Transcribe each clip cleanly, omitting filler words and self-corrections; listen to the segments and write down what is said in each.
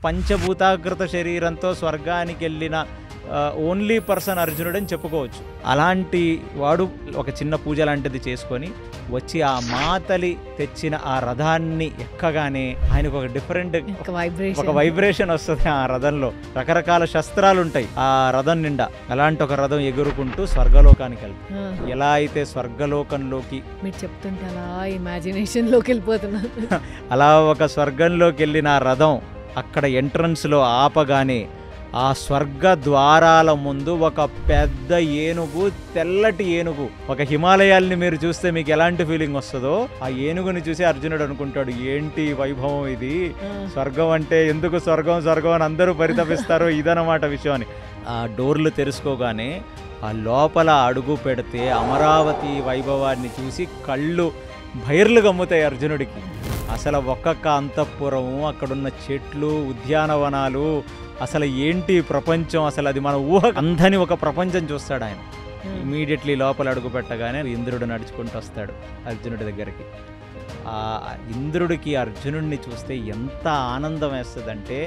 పంచభూతాకృత శరీరంతో స్వర్గానికి వెళ్ళిన ఓన్లీ పర్సన్ అర్జునుడని చెప్పుకోవచ్చు. అలాంటి వాడు ఒక చిన్న పూజ లాంటిది చేసుకొని వచ్చి ఆ మాతలి తెచ్చిన ఆ రథాన్ని ఎక్కగానే ఆయనకు ఒక డిఫరెంట్ ఒక వైబ్రేషన్ వస్తుంది. ఆ రథంలో రకరకాల శస్త్రాలు ఉంటాయి ఆ రథం నిండా. అలాంటి ఒక రథం ఎగురుకుంటూ స్వర్గలోకానికి వెళ్తాం. ఎలా అయితే స్వర్గలోకంలోకి మీరు చెప్తుంటే అలా ఇమాజినేషన్ లోకి వెళ్ళిపోతున్నా. అలా ఒక స్వర్గంలోకి వెళ్ళిన ఆ రథం అక్కడ ఎంట్రన్స్లో ఆపగానే ఆ స్వర్గ ద్వారాల ముందు ఒక పెద్ద ఏనుగు, తెల్లటి ఏనుగు, ఒక హిమాలయాల్ని మీరు చూస్తే మీకు ఎలాంటి ఫీలింగ్ వస్తుందో ఆ ఏనుగుని చూసి అర్జునుడు అనుకుంటాడు, ఏంటి వైభవం ఇది, స్వర్గం అంటే ఎందుకు స్వర్గం స్వర్గం అని అందరూ పరితపిస్తారో ఇదన్నమాట విషయం అని. ఆ డోర్లు తెరుచుకోగానే ఆ లోపల అడుగు పెడితే అమరావతి వైభవాన్ని చూసి కళ్ళు బైర్లు గమ్ముతాయి అర్జునుడికి. అసలు ఒక్కొక్క అంతఃపురము, అక్కడున్న చెట్లు, ఉద్యానవనాలు, అసలు ఏంటి ప్రపంచం, అసలు అది మన ఊహ అందని ఒక ప్రపంచం చూస్తాడు ఆయన. ఇమీడియట్లీ లోపల అడుగు పెట్టగానే ఇంద్రుడు నడుచుకుంటూ వస్తాడు అర్జునుడి దగ్గరికి. ఆ ఇంద్రుడికి అర్జునుడిని చూస్తే ఎంత ఆనందం వేస్తుందంటే,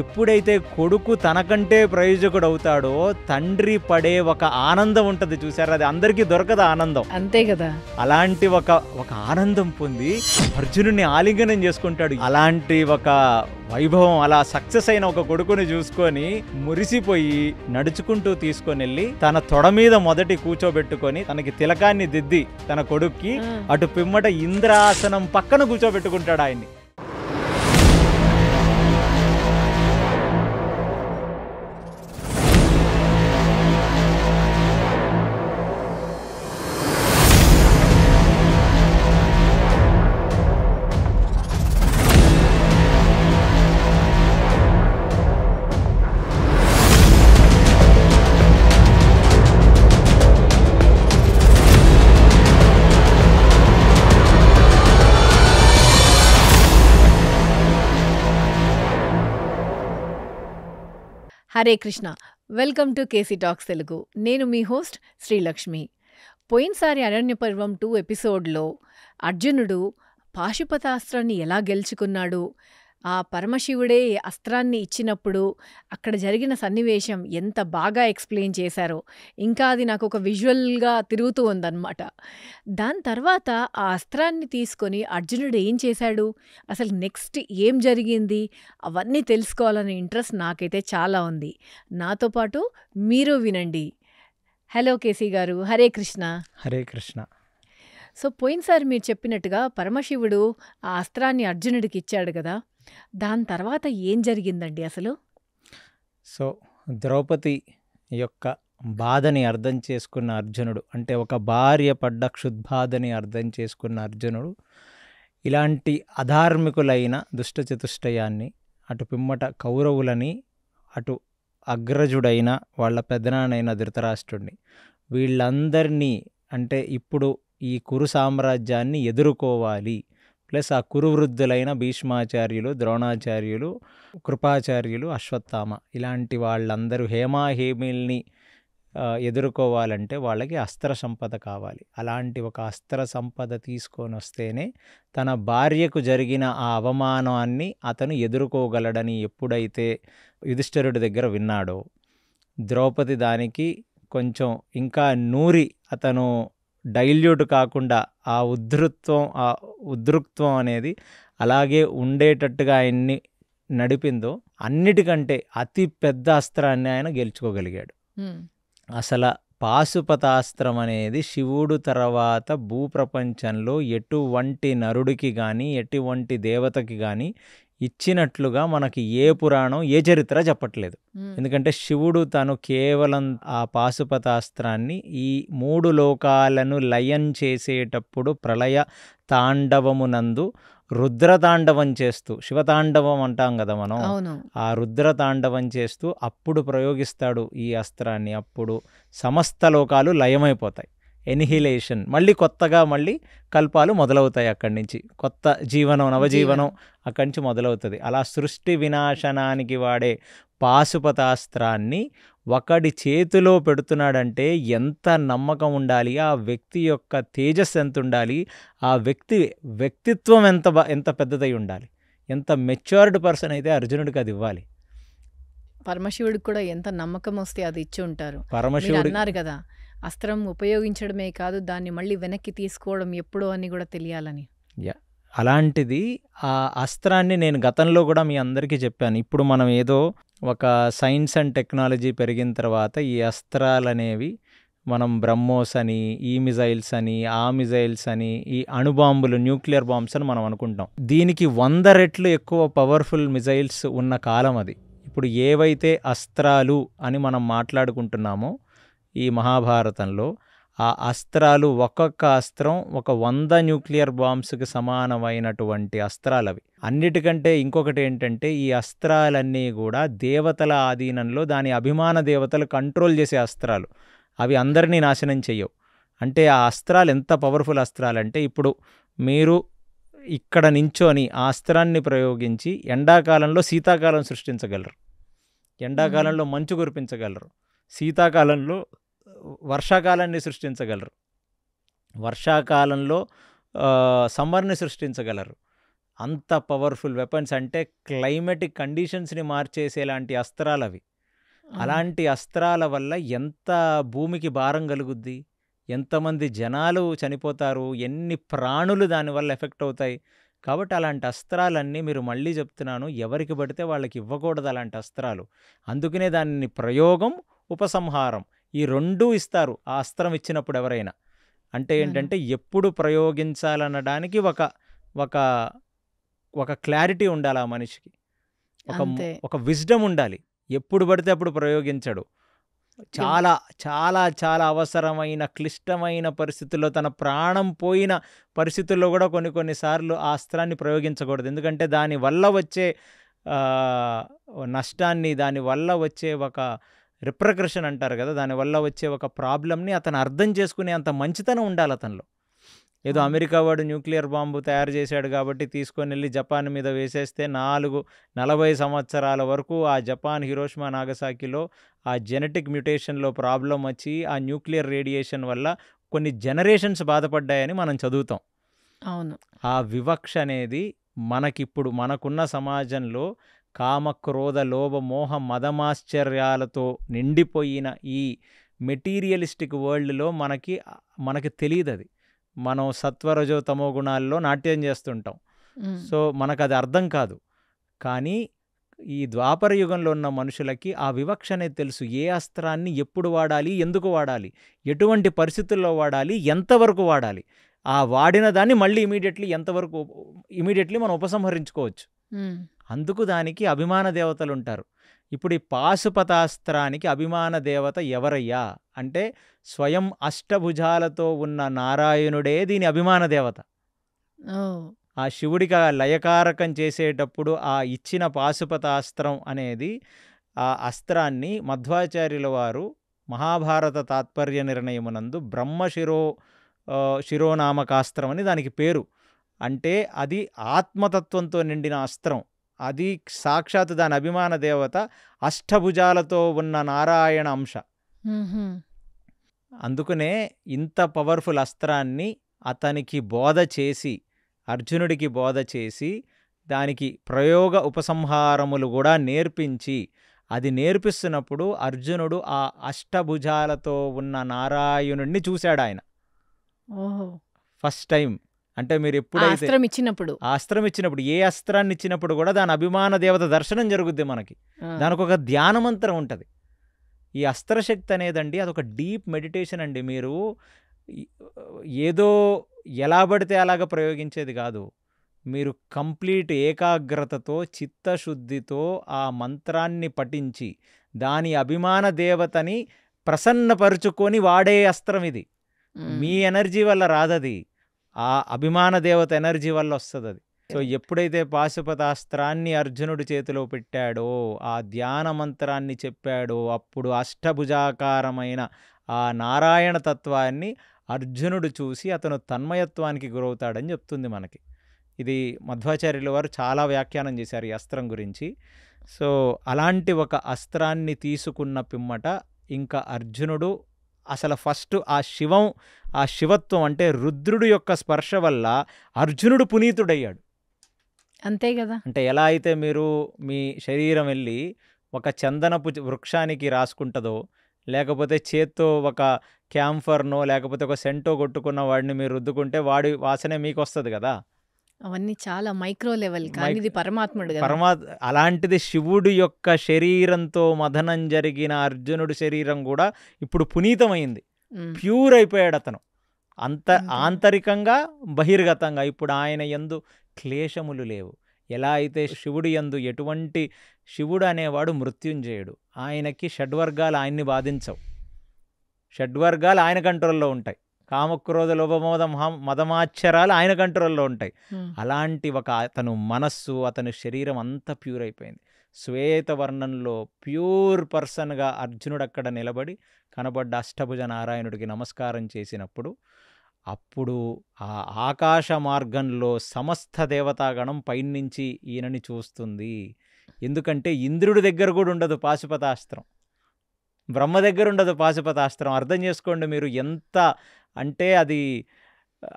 ఎప్పుడైతే కొడుకు తనకంటే ప్రయోజకుడు అవుతాడో తండ్రి పడే ఒక ఆనందం ఉంటుంది చూసారా, అది అందరికీ దొరకదు ఆనందం. అంతే కదా. అలాంటి ఒక ఆనందం పొంది అర్జునుడిని ఆలింగనం చేసుకుంటాడు. అలాంటి ఒక వైభవం, అలా సక్సెస్ అయిన ఒక కొడుకుని చూసుకొని మురిసిపోయి నడుచుకుంటూ తీసుకొని వెళ్ళి తన తొడ మీద మొదటి కూర్చోబెట్టుకొని తనకి తిలకాన్ని దిద్ది తన కొడుక్కి అటు పిమ్మట ఇంద్రాసనం పక్కన కూర్చోబెట్టుకుంటాడు ఆయన్ని. Hare Krishna. Welcome to KC talks Telugu. నేను మీ హోస్ట్ శ్రీలక్ష్మి. పోయినసారి అరణ్య పర్వం 2 ఎపిసోడ్లో అర్జునుడు పాశుపతాస్త్రాన్ని ఎలా గెలుచుకున్నాడు, ఆ పరమశివుడే అస్త్రాన్ని ఇచ్చినప్పుడు అక్కడ జరిగిన సన్నివేశం ఎంత బాగా ఎక్స్ప్లెయిన్ చేశారో, ఇంకా అది నాకు ఒక విజువల్గా తిరుగుతూ ఉందన్నమాట. దాని తర్వాత ఆ అస్త్రాన్ని తీసుకొని అర్జునుడు ఏం చేశాడు, అసలు నెక్స్ట్ ఏం జరిగింది, అవన్నీ తెలుసుకోవాలనే ఇంట్రెస్ట్ నాకైతే చాలా ఉంది. నాతో పాటు మీరు వినండి. హలో కేసీ గారు, హరే కృష్ణ. హరే కృష్ణ. సో పోయినసారి మీరు చెప్పినట్టుగా పరమశివుడు ఆ అస్త్రాన్ని అర్జునుడికి ఇచ్చాడు కదా, దాని తర్వాత ఏం జరిగిందండి అసలు? సో ద్రౌపది యొక్క బాధని అర్థం చేసుకున్న అర్జునుడు, అంటే ఒక భార్య పడ్డ క్షుద్బాధని అర్థం చేసుకున్న అర్జునుడు ఇలాంటి అధార్మికులైన దుష్టచతుష్టయాన్ని, అటు పిమ్మట కౌరవులని, అటు అగ్రజుడైన వాళ్ళ పెదనాన్నైన ధృతరాష్ట్రుడిని, వీళ్ళందరినీ, అంటే ఇప్పుడు ఈ కురు సామ్రాజ్యాన్ని ఎదుర్కోవాలి, ప్లస్ ఆ కురువృద్ధులైన భీష్మాచార్యులు, ద్రోణాచార్యులు, కృపాచార్యులు, అశ్వత్థామ, ఇలాంటి వాళ్ళందరూ హేమాహేమిల్ని ఎదుర్కోవాలంటే వాళ్ళకి అస్త్ర సంపద కావాలి. అలాంటి ఒక అస్త్ర సంపద తీసుకొని వస్తేనే తన భార్యకు జరిగిన ఆ అవమానాన్ని అతను ఎదుర్కోగలడని ఎప్పుడైతే యుధిష్ఠిరుడి దగ్గర విన్నాడో, ద్రౌపది దానికి కొంచెం ఇంకా నూరి అతను డైల్యూట్ కాకుండా ఆ ఉద్రుక్త్వం అనేది అలాగే ఉండేటట్టుగా ఆయన్ని నడిపిందో, అన్నిటికంటే అతి పెద్ద అస్త్రాన్ని ఆయన గెలుచుకోగలిగాడు. అసలు పాశుపతాస్త్రం అనేది శివుడు తర్వాత భూప్రపంచంలో ఎటువంటి నరుడికి కానీ ఎటువంటి దేవతకి కానీ ఇచ్చినట్లుగా మనకి ఏ పురాణం, ఏ చరిత్ర చెప్పట్లేదు. ఎందుకంటే శివుడు తను కేవలం ఆ పాశుపతాస్త్రాన్ని ఈ 3 లోకాలను లయం చేసేటప్పుడు ప్రళయ తాండవమునందు రుద్రతాండవం చేస్తూ, శివతాండవం అంటాం కదా మనం, ఆ రుద్రతాండవం చేస్తూ అప్పుడు ప్రయోగిస్తాడు ఈ అస్త్రాన్ని. అప్పుడు సమస్త లోకాలు లయమైపోతాయి. ఎనిహిలేషన్, మళ్ళీ కొత్తగా మళ్ళీ కల్పాలు మొదలవుతాయి. అక్కడి నుంచి కొత్త జీవనం, నవజీవనం అక్కడి నుంచి మొదలవుతుంది. అలా సృష్టి వినాశనానికి వాడే పాశుపతాస్త్రాన్ని ఒకడి చేతిలో పెడుతున్నాడంటే ఎంత నమ్మకం ఉండాలి, ఆ వ్యక్తి యొక్క తేజస్సు ఎంత ఉండాలి, ఆ వ్యక్తిత్వం ఎంత పెద్దదై ఉండాలి. ఎంత మెచ్యూర్డ్ పర్సన్ అయితే అర్జునుడికి అది ఇవ్వాలి. పరమశివుడికి కూడా ఎంత నమ్మకం వస్తే అది ఇచ్చి ఉంటారు. మీరు పరమశివుడి అన్నారు కదా, అస్త్రం ఉపయోగించడమే కాదు, దాన్ని మళ్ళీ వెనక్కి తీసుకోవడం ఎప్పుడో అని కూడా తెలియాలని. యా అలాంటిది ఆ అస్త్రాన్ని నేను గతంలో కూడా మీ అందరికీ చెప్పాను. ఇప్పుడు మనం ఏదో ఒక సైన్స్ అండ్ టెక్నాలజీ పెరిగిన తర్వాత ఈ అస్త్రాలు అనేవి మనం బ్రహ్మోస్ అని, ఈ మిజైల్స్ అని, ఆ మిజైల్స్ అని, ఈ అణుబాంబులు, న్యూక్లియర్ బాంబ్స్ అని మనం అనుకుంటాం. దీనికి 100 రెట్లు ఎక్కువ పవర్ఫుల్ మిజైల్స్ ఉన్న కాలం అది. ఇప్పుడు ఏవైతే అస్త్రాలు అని మనం మాట్లాడుకుంటున్నామో ఈ మహాభారతంలో, ఆ అస్త్రాలు ఒక్కొక్క అస్త్రం ఒక 100 న్యూక్లియర్ బాంబ్స్కి సమానమైనటువంటి అస్త్రాలు అవి. అన్నిటికంటే ఇంకొకటి ఏంటంటే ఈ అస్త్రాలన్నీ కూడా దేవతల ఆధీనంలో, దాని అభిమాన దేవతలు కంట్రోల్ చేసే అస్త్రాలు. అవి అందరినీ నాశనం చెయ్యవు. అంటే ఆ అస్త్రాలు ఎంత పవర్ఫుల్ అస్త్రాలు అంటే, ఇప్పుడు మీరు ఇక్కడ నించొని ఆ అస్త్రాన్ని ప్రయోగించి ఎండాకాలంలో శీతాకాలం సృష్టించగలరు, ఎండాకాలంలో మంచు కురిపించగలరు, శీతాకాలంలో వర్షాకాలాన్ని సృష్టించగలరు, వర్షాకాలంలో సమ్మర్ని సృష్టించగలరు. అంత పవర్ఫుల్ వెపన్స్. అంటే క్లైమేటిక్ కండిషన్స్ని మార్చేసేలాంటి అస్త్రాలు అవి. అలాంటి అస్త్రాల వల్ల ఎంత భూమికి భారం కలుగుద్ది, ఎంతమంది జనాలు చనిపోతారు, ఎన్ని ప్రాణులు దానివల్ల ఎఫెక్ట్ అవుతాయి. కాబట్టి అలాంటి అస్త్రాలన్నీ, మీరు మళ్ళీ చెప్తున్నాను, ఎవరికి పడితే వాళ్ళకి ఇవ్వకూడదు అలాంటి అస్త్రాలు. అందుకనే దాన్ని ప్రయోగం, ఉపసంహారం ఈ రెండూ ఇస్తారు ఆ అస్త్రం ఇచ్చినప్పుడు ఎవరైనా. అంటే ఏంటంటే ఎప్పుడు ప్రయోగించాలనడానికి ఒక క్లారిటీ ఉండాలి ఆ మనిషికి, ఒక విజ్డమ్ ఉండాలి. ఎప్పుడు పడితే అప్పుడు ప్రయోగించడు. చాలా చాలా చాలా అవసరమైన క్లిష్టమైన పరిస్థితుల్లో, తన ప్రాణం పోయిన పరిస్థితుల్లో కూడా కొన్నిసార్లు ఆ అస్త్రాన్ని ప్రయోగించకూడదు. ఎందుకంటే దానివల్ల వచ్చే నష్టాన్ని, దానివల్ల వచ్చే ఒక రిప్రకర్షన్ అంటారు కదా, దానివల్ల వచ్చే ఒక ప్రాబ్లమ్ని అతను అర్థం చేసుకునే అంత మంచితనం ఉండాలి అతనిలో. ఏదో అమెరికా వాడు న్యూక్లియర్ బాంబు తయారు చేశాడు కాబట్టి తీసుకొని వెళ్ళి జపాన్ మీద వేసేస్తే 40 సంవత్సరాల వరకు ఆ జపాన్ హిరోషిమా నాగసాకిలో ఆ జెనెటిక్ మ్యుటేషన్లో ప్రాబ్లం వచ్చి ఆ న్యూక్లియర్ రేడియేషన్ వల్ల కొన్ని జనరేషన్స్ బాధపడ్డాయని మనం చదువుతాం. అవును. ఆ వివక్ష అనేది మనకిప్పుడు మనకున్న సమాజంలో కామ, క్రోధ, లోభ, మోహ, మదమాశ్చర్యాలతో నిండిపోయిన ఈ మెటీరియలిస్టిక్ వరల్డ్లో మనకి తెలియదు అది. మనం సత్వరజో తమో గుణాల్లో నాట్యం చేస్తుంటాం. సో మనకు అది అర్థం కాదు. కానీ ఈ ద్వాపర యుగంలో ఉన్న మనుషులకి ఆ వివక్ష అనేది తెలుసు. ఏ అస్త్రాన్ని ఎప్పుడు వాడాలి, ఎందుకు వాడాలి, ఎటువంటి పరిస్థితుల్లో వాడాలి, ఎంతవరకు వాడాలి, ఆ వాడిన దాన్ని మళ్ళీ ఇమీడియట్లీ మనం ఉపసంహరించుకోవచ్చు. అందుకు దానికి అభిమాన దేవతలు ఉంటారు. ఇప్పుడు ఈ పాశుపతాస్త్రానికి అభిమాన దేవత ఎవరయ్యా అంటే స్వయం అష్టభుజాలతో ఉన్న నారాయణుడే దీని అభిమాన దేవత. ఆ శివుడికి ఆ లయకారకం చేసేటప్పుడు ఆ ఇచ్చిన పాశుపతాస్త్రం అనేది, ఆ అస్త్రాన్ని మధ్వాచార్యుల వారు మహాభారత తాత్పర్య నిర్ణయమునందు శిరోనామకాస్త్రం అని దానికి పేరు. అంటే అది ఆత్మతత్వంతో నిండిన అస్త్రం. అది సాక్షాత్ దాని అభిమాన దేవత అష్టభుజాలతో ఉన్న నారాయణ అంశ. అందుకనే ఇంత పవర్ఫుల్ అస్త్రాన్ని అతనికి బోధ చేసి, అర్జునుడికి బోధ చేసి, దానికి ప్రయోగ ఉపసంహారములు కూడా నేర్పించి, అది నేర్పిస్తున్నప్పుడు అర్జునుడు ఆ అష్టభుజాలతో ఉన్న నారాయణుడిని చూశాడు ఆయన ఫస్ట్ టైం. అంటే మీరు ఎప్పుడైతే అస్త్రం ఇచ్చినప్పుడు, ఏ అస్త్రాన్ని ఇచ్చినప్పుడు కూడా దాని అభిమాన దేవత దర్శనం జరుగుద్ది మనకి. దానికి ఒక ధ్యానమంత్రం ఉంటుంది. ఈ అస్త్రశక్తి అనేదండి అదొక డీప్ మెడిటేషన్ అండి. మీరు ఏదో ఎలా పడితే అలాగ ప్రయోగించేది కాదు. మీరు కంప్లీట్ ఏకాగ్రతతో, చిత్తశుద్ధితో ఆ మంత్రాన్ని పఠించి దాని అభిమాన దేవతని ప్రసన్నపరుచుకొని వాడే అస్త్రం ఇది. మీ ఎనర్జీ వల్ల రాదది, ఆ అభిమాన దేవత ఎనర్జీ వల్ల వస్తుంది అది. సో ఎప్పుడైతే పాశుపతాస్త్రాన్ని అర్జునుడి చేతిలో పెట్టాడో, ఆ ధ్యాన మంత్రాన్ని చెప్పాడో, అప్పుడు అష్టభుజాకారమైన ఆ నారాయణ తత్వాన్ని అర్జునుడు చూసి అతను తన్మయత్వానికి గురవుతాడని చెప్తుంది మనకి. ఇది మధ్వాచార్యుల వారు చాలా వ్యాఖ్యానం చేశారు ఈ అస్త్రం గురించి. సో అలాంటి ఒక అస్త్రాన్ని తీసుకున్న పిమ్మట ఇంకా అర్జునుడు అసలు ఫస్ట్ ఆ శివత్వం అంటే రుద్రుడు యొక్క స్పర్శ వల్ల అర్జునుడు పునీతుడయ్యాడు. అంతే కదా. అంటే ఎలా అయితే మీరు మీ శరీరం వెళ్ళి ఒక చందనపు వృక్షానికి రాసుకుంటుందో, లేకపోతే చేత్తో ఒక క్యాంఫర్‌నో లేకపోతే ఒక సెంటో కొట్టుకున్న వాడిని మీరు రుద్దుకుంటే వాడి వాసనే మీకొస్తది కదా! అవన్నీ చాలా మైక్రో లెవెల్. కానీ ఇది పరమాత్ముడు కదా. అలాంటిది శివుడి యొక్క శరీరంతో మథనం జరిగిన అర్జునుడి శరీరం కూడా ఇప్పుడు పునీతమైంది. ప్యూర్ అయిపోయాడు అతను. ఆంతరికంగా బహిర్గతంగా. ఇప్పుడు ఆయన యందు క్లేశములు లేవు. ఎలా అయితే శివుడి యందు ఎటువంటి శివుడు అనేవాడు మృత్యుంజయుడు. ఆయనకి షడ్వర్గాలు ఆయన్ని బాధించవు. షడ్వర్గాలు ఆయన కంట్రోల్లో ఉంటాయి. కామక్రోధ లోభమోద మదమాశ్చరాలు ఆయన కంట్రోల్లో ఉంటాయి. అలాంటి అతను మనస్సు, అతని శరీరం అంతా ప్యూర్ అయిపోయింది. శ్వేతవర్ణంలో ప్యూర్ పర్సన్గా అర్జునుడు అక్కడ నిలబడి కనబడ్డ అష్టభుజ నారాయణుడికి నమస్కారం చేసినప్పుడు అప్పుడు ఆ ఆకాశ మార్గంలో సమస్త దేవతాగణం పైనుంచి ఈయనని చూస్తుంది. ఎందుకంటే ఇంద్రుడి దగ్గర కూడా ఉండదు పాశుపతాస్త్రం, బ్రహ్మ దగ్గర ఉండదు పాశుపతాస్త్రం. అర్థం చేసుకోండి మీరు ఎంత అంటే అది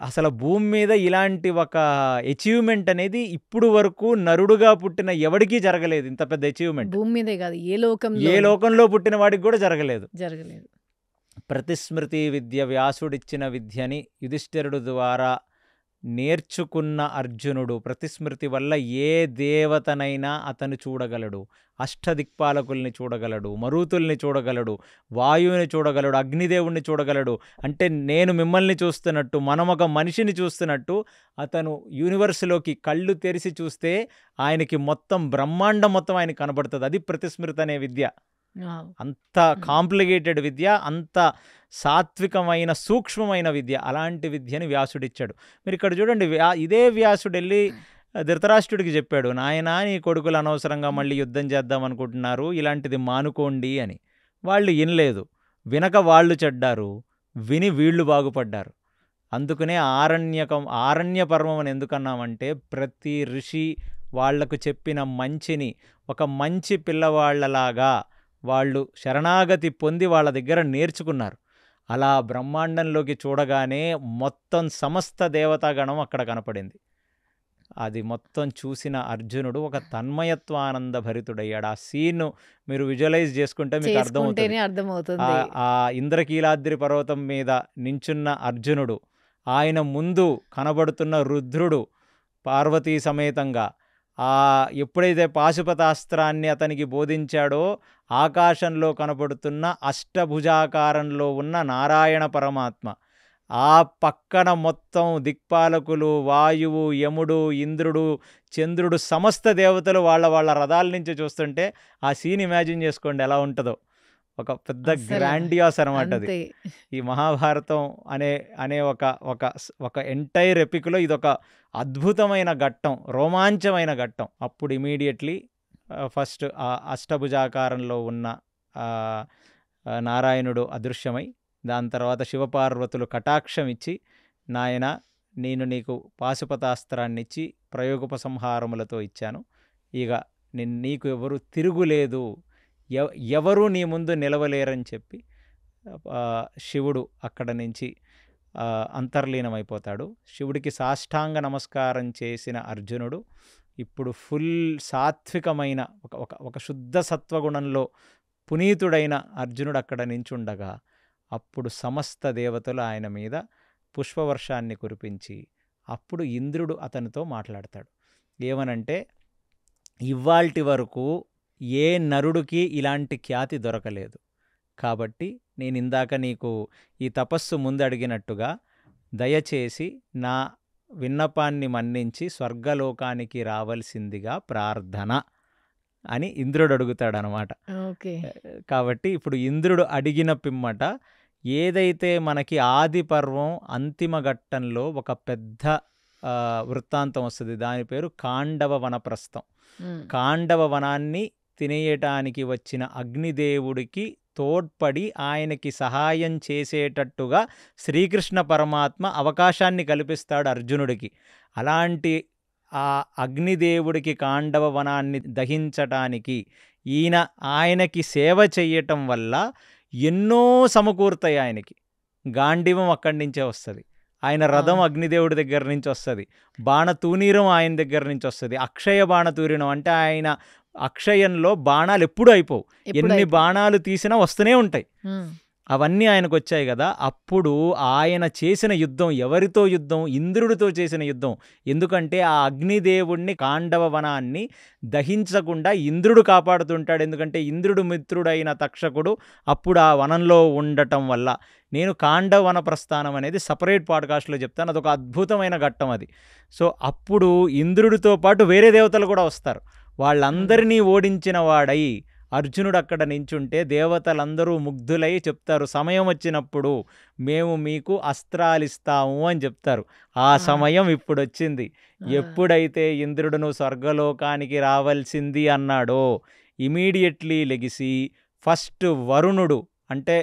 అసలు భూమి మీద ఇలాంటి ఒక అచీవ్మెంట్ అనేది ఇప్పుడు వరకు నరుడుగా పుట్టిన ఎవడికి జరగలేదు. ఇంత పెద్ద అచీవ్మెంట్ భూమి మీదే కాదు, ఏ లోకంలో పుట్టిన వాడికి కూడా జరగలేదు. ప్రతిస్మృతి విద్య, వ్యాసుడిచ్చిన విద్యని యుధిష్ఠిరుడు ద్వారా నేర్చుకున్న అర్జునుడు ప్రతిస్మృతి వల్ల ఏ దేవతనైనా అతను చూడగలడు. అష్టదిక్పాలకుల్ని చూడగలడు, మరుతుల్ని చూడగలడు, వాయువుని చూడగలడు, అగ్నిదేవుణ్ణి చూడగలడు. అంటే నేను మిమ్మల్ని చూస్తున్నట్టు, మనం ఒక మనిషిని చూస్తున్నట్టు అతను యూనివర్స్లోకి కళ్ళు తెరిచి చూస్తే ఆయనకి మొత్తం బ్రహ్మాండం మొత్తం ఆయనకి కనబడుతుంది. అది ప్రతిస్మృతి అనే విద్య. అంత కాంప్లికేటెడ్ విద్య, అంత సాత్వికమైన సూక్ష్మమైన విద్య. అలాంటి విద్యని వ్యాసుడిచ్చాడు. మీరు ఇక్కడ చూడండి, ఇదే వ్యాసుడు వెళ్ళి ధృతరాష్ట్రుడికి చెప్పాడు, నాయనా నీ కొడుకులు అనవసరంగా మళ్ళీ యుద్ధం చేద్దాం అనుకుంటున్నారు, ఇలాంటిది మానుకోండి అని. వాళ్ళు వినలేదు. వినక వాళ్ళు చెడ్డారు, విని వీళ్ళు బాగుపడ్డారు. అందుకనే ఆరణ్య పర్వం అని ఎందుకన్నామంటే ప్రతి ఋషి వాళ్లకు చెప్పిన మంచిని ఒక మంచి పిల్లవాళ్లలాగా వాళ్ళు శరణాగతి పొంది వాళ్ళ దగ్గర నేర్చుకున్నారు. అలా బ్రహ్మాండంలోకి చూడగానే మొత్తం సమస్త దేవతాగణం అక్కడ కనపడింది. అది మొత్తం చూసిన అర్జునుడు ఒక తన్మయత్వానంద భరితుడయ్యాడు. ఆ సీన్ మీరు విజువలైజ్ చేసుకుంటే మీకు అర్థమవుతుంది. ఆ ఇంద్రకీలాద్రి పర్వతం మీద నించున్న అర్జునుడు, ఆయన ముందు కనబడుతున్న రుద్రుడు పార్వతీ సమేతంగా, ఎప్పుడైతే పాశుపతాస్త్రాన్ని అతనికి బోధించాడో ఆకాశంలో కనబడుతున్న అష్టభుజాకారంలో ఉన్న నారాయణ పరమాత్మ, ఆ పక్కన మొత్తం దిక్పాలకులు, వాయువు, యముడు, ఇంద్రుడు, చంద్రుడు, సమస్త దేవతలు వాళ్ళ రథాల నుంచి చూస్తుంటే ఆ సీన్ ఇమాజిన్ చేసుకోండి ఎలా ఉంటుందో. ఒక పెద్ద గ్రాండియాస్ అనమాట అది. ఈ మహాభారతం అనే ఒక ఎంటైర్ ఎపిక్లో ఇదొక అద్భుతమైన ఘట్టం, రోమాంచమైన ఘట్టం. అప్పుడు ఇమీడియట్లీ ఫస్ట్ ఆ అష్టభుజాకారంలో ఉన్న నారాయణుడు అదృశ్యమై, దాని తర్వాత శివపార్వతులు కటాక్షం ఇచ్చి, నాయన నేను నీకు పాశుపతాస్త్రాన్ని ఇచ్చి ప్రయోగోపసంహారములతో ఇచ్చాను, ఇక నీకు ఎవరు తిరుగులేదు, ఎవరు నీ ముందు నిలవలేరని చెప్పి శివుడు అక్కడ నుంచి అంతర్లీనమైపోతాడు. శివుడికి సాష్టాంగ నమస్కారం చేసిన అర్జునుడు ఇప్పుడు ఫుల్ సాత్వికమైన ఒక శుద్ధ సత్వగుణంలో పునీతుడైన అర్జునుడు అక్కడ నించుండగా అప్పుడు సమస్త దేవతలు ఆయన మీద పుష్పవర్షాన్ని కురిపించి అప్పుడు ఇంద్రుడు అతనితో మాట్లాడతాడు. ఏమనంటే, ఇవాల్టి వరకు ఏ నరుడికి ఇలాంటి ఖ్యాతి దొరకలేదు, కాబట్టి నేను ఇందాక నీకు ఈ తపస్సు ముందు అడిగినట్టుగా దయచేసి నా విన్నపాన్ని మన్నించి స్వర్గలోకానికి రావాల్సిందిగా ప్రార్థన అని ఇంద్రుడు అడుగుతాడనమాట. కాబట్టి ఇప్పుడు ఇంద్రుడు అడిగిన పిమ్మట ఏదైతే మనకి ఆది పర్వం అంతిమ ఘట్టంలో ఒక పెద్ద వృత్తాంతం వస్తుంది, దాని పేరు కాండవ వనప్రస్థం. కాండవ వనాన్ని తినేయటానికి వచ్చిన అగ్నిదేవుడికి తోడ్పడి ఆయనకి సహాయం చేసేటట్టుగా శ్రీకృష్ణ పరమాత్మ అవకాశాన్ని కల్పిస్తాడు అర్జునుడికి. అలాంటి ఆ అగ్నిదేవుడికి కాండవ వనాన్ని దహించటానికి ఆయనకి సేవ చెయ్యటం వల్ల ఎన్నో సమకూరుతాయి. ఆయనకి గాంధీవం అక్కడి నుంచే వస్తుంది. ఆయన రథం అగ్నిదేవుడి దగ్గర నుంచి వస్తుంది, బాణతూనీరం ఆయన దగ్గర నుంచి వస్తుంది. అక్షయ బాణతూరిణం అంటే ఆయన అక్షయంలో బాణాలు ఎప్పుడూ అయిపోవు, ఎన్ని బాణాలు తీసినా వస్తూనే ఉంటాయి. అవన్నీ ఆయనకు వచ్చాయి కదా. అప్పుడు ఆయన చేసిన యుద్ధం ఎవరితో యుద్ధం? ఇంద్రుడితో చేసిన యుద్ధం. ఎందుకంటే ఆ అగ్నిదేవుణ్ణి, కాండవ వనాన్ని దహించకుండా ఇంద్రుడు కాపాడుతుంటాడు. ఎందుకంటే ఇంద్రుడు మిత్రుడైన తక్షకుడు అప్పుడు ఆ వనంలో ఉండటం వల్ల. నేను కాండవ వన ప్రస్థానం అనేది సపరేట్ పాడ్కాస్ట్లో చెప్తాను, అదొక అద్భుతమైన ఘట్టం అది. సో అప్పుడు ఇంద్రుడితో పాటు వేరే దేవతలు కూడా వస్తారు. వాళ్ళందరినీ ఓడించిన వాడై అర్జునుడు అక్కడ నించుంటే దేవతలందరూ ముగ్ధులై చెప్తారు, సమయం వచ్చినప్పుడు మేము మీకు అస్త్రాలిస్తాము అని చెప్తారు. ఆ సమయం ఇప్పుడు వచ్చింది. ఎప్పుడైతే ఇంద్రుడును స్వర్గలోకానికి రావాల్సింది అన్నాడో ఇమీడియట్లీ లెగిసి ఫస్ట్ వరుణుడు అంటే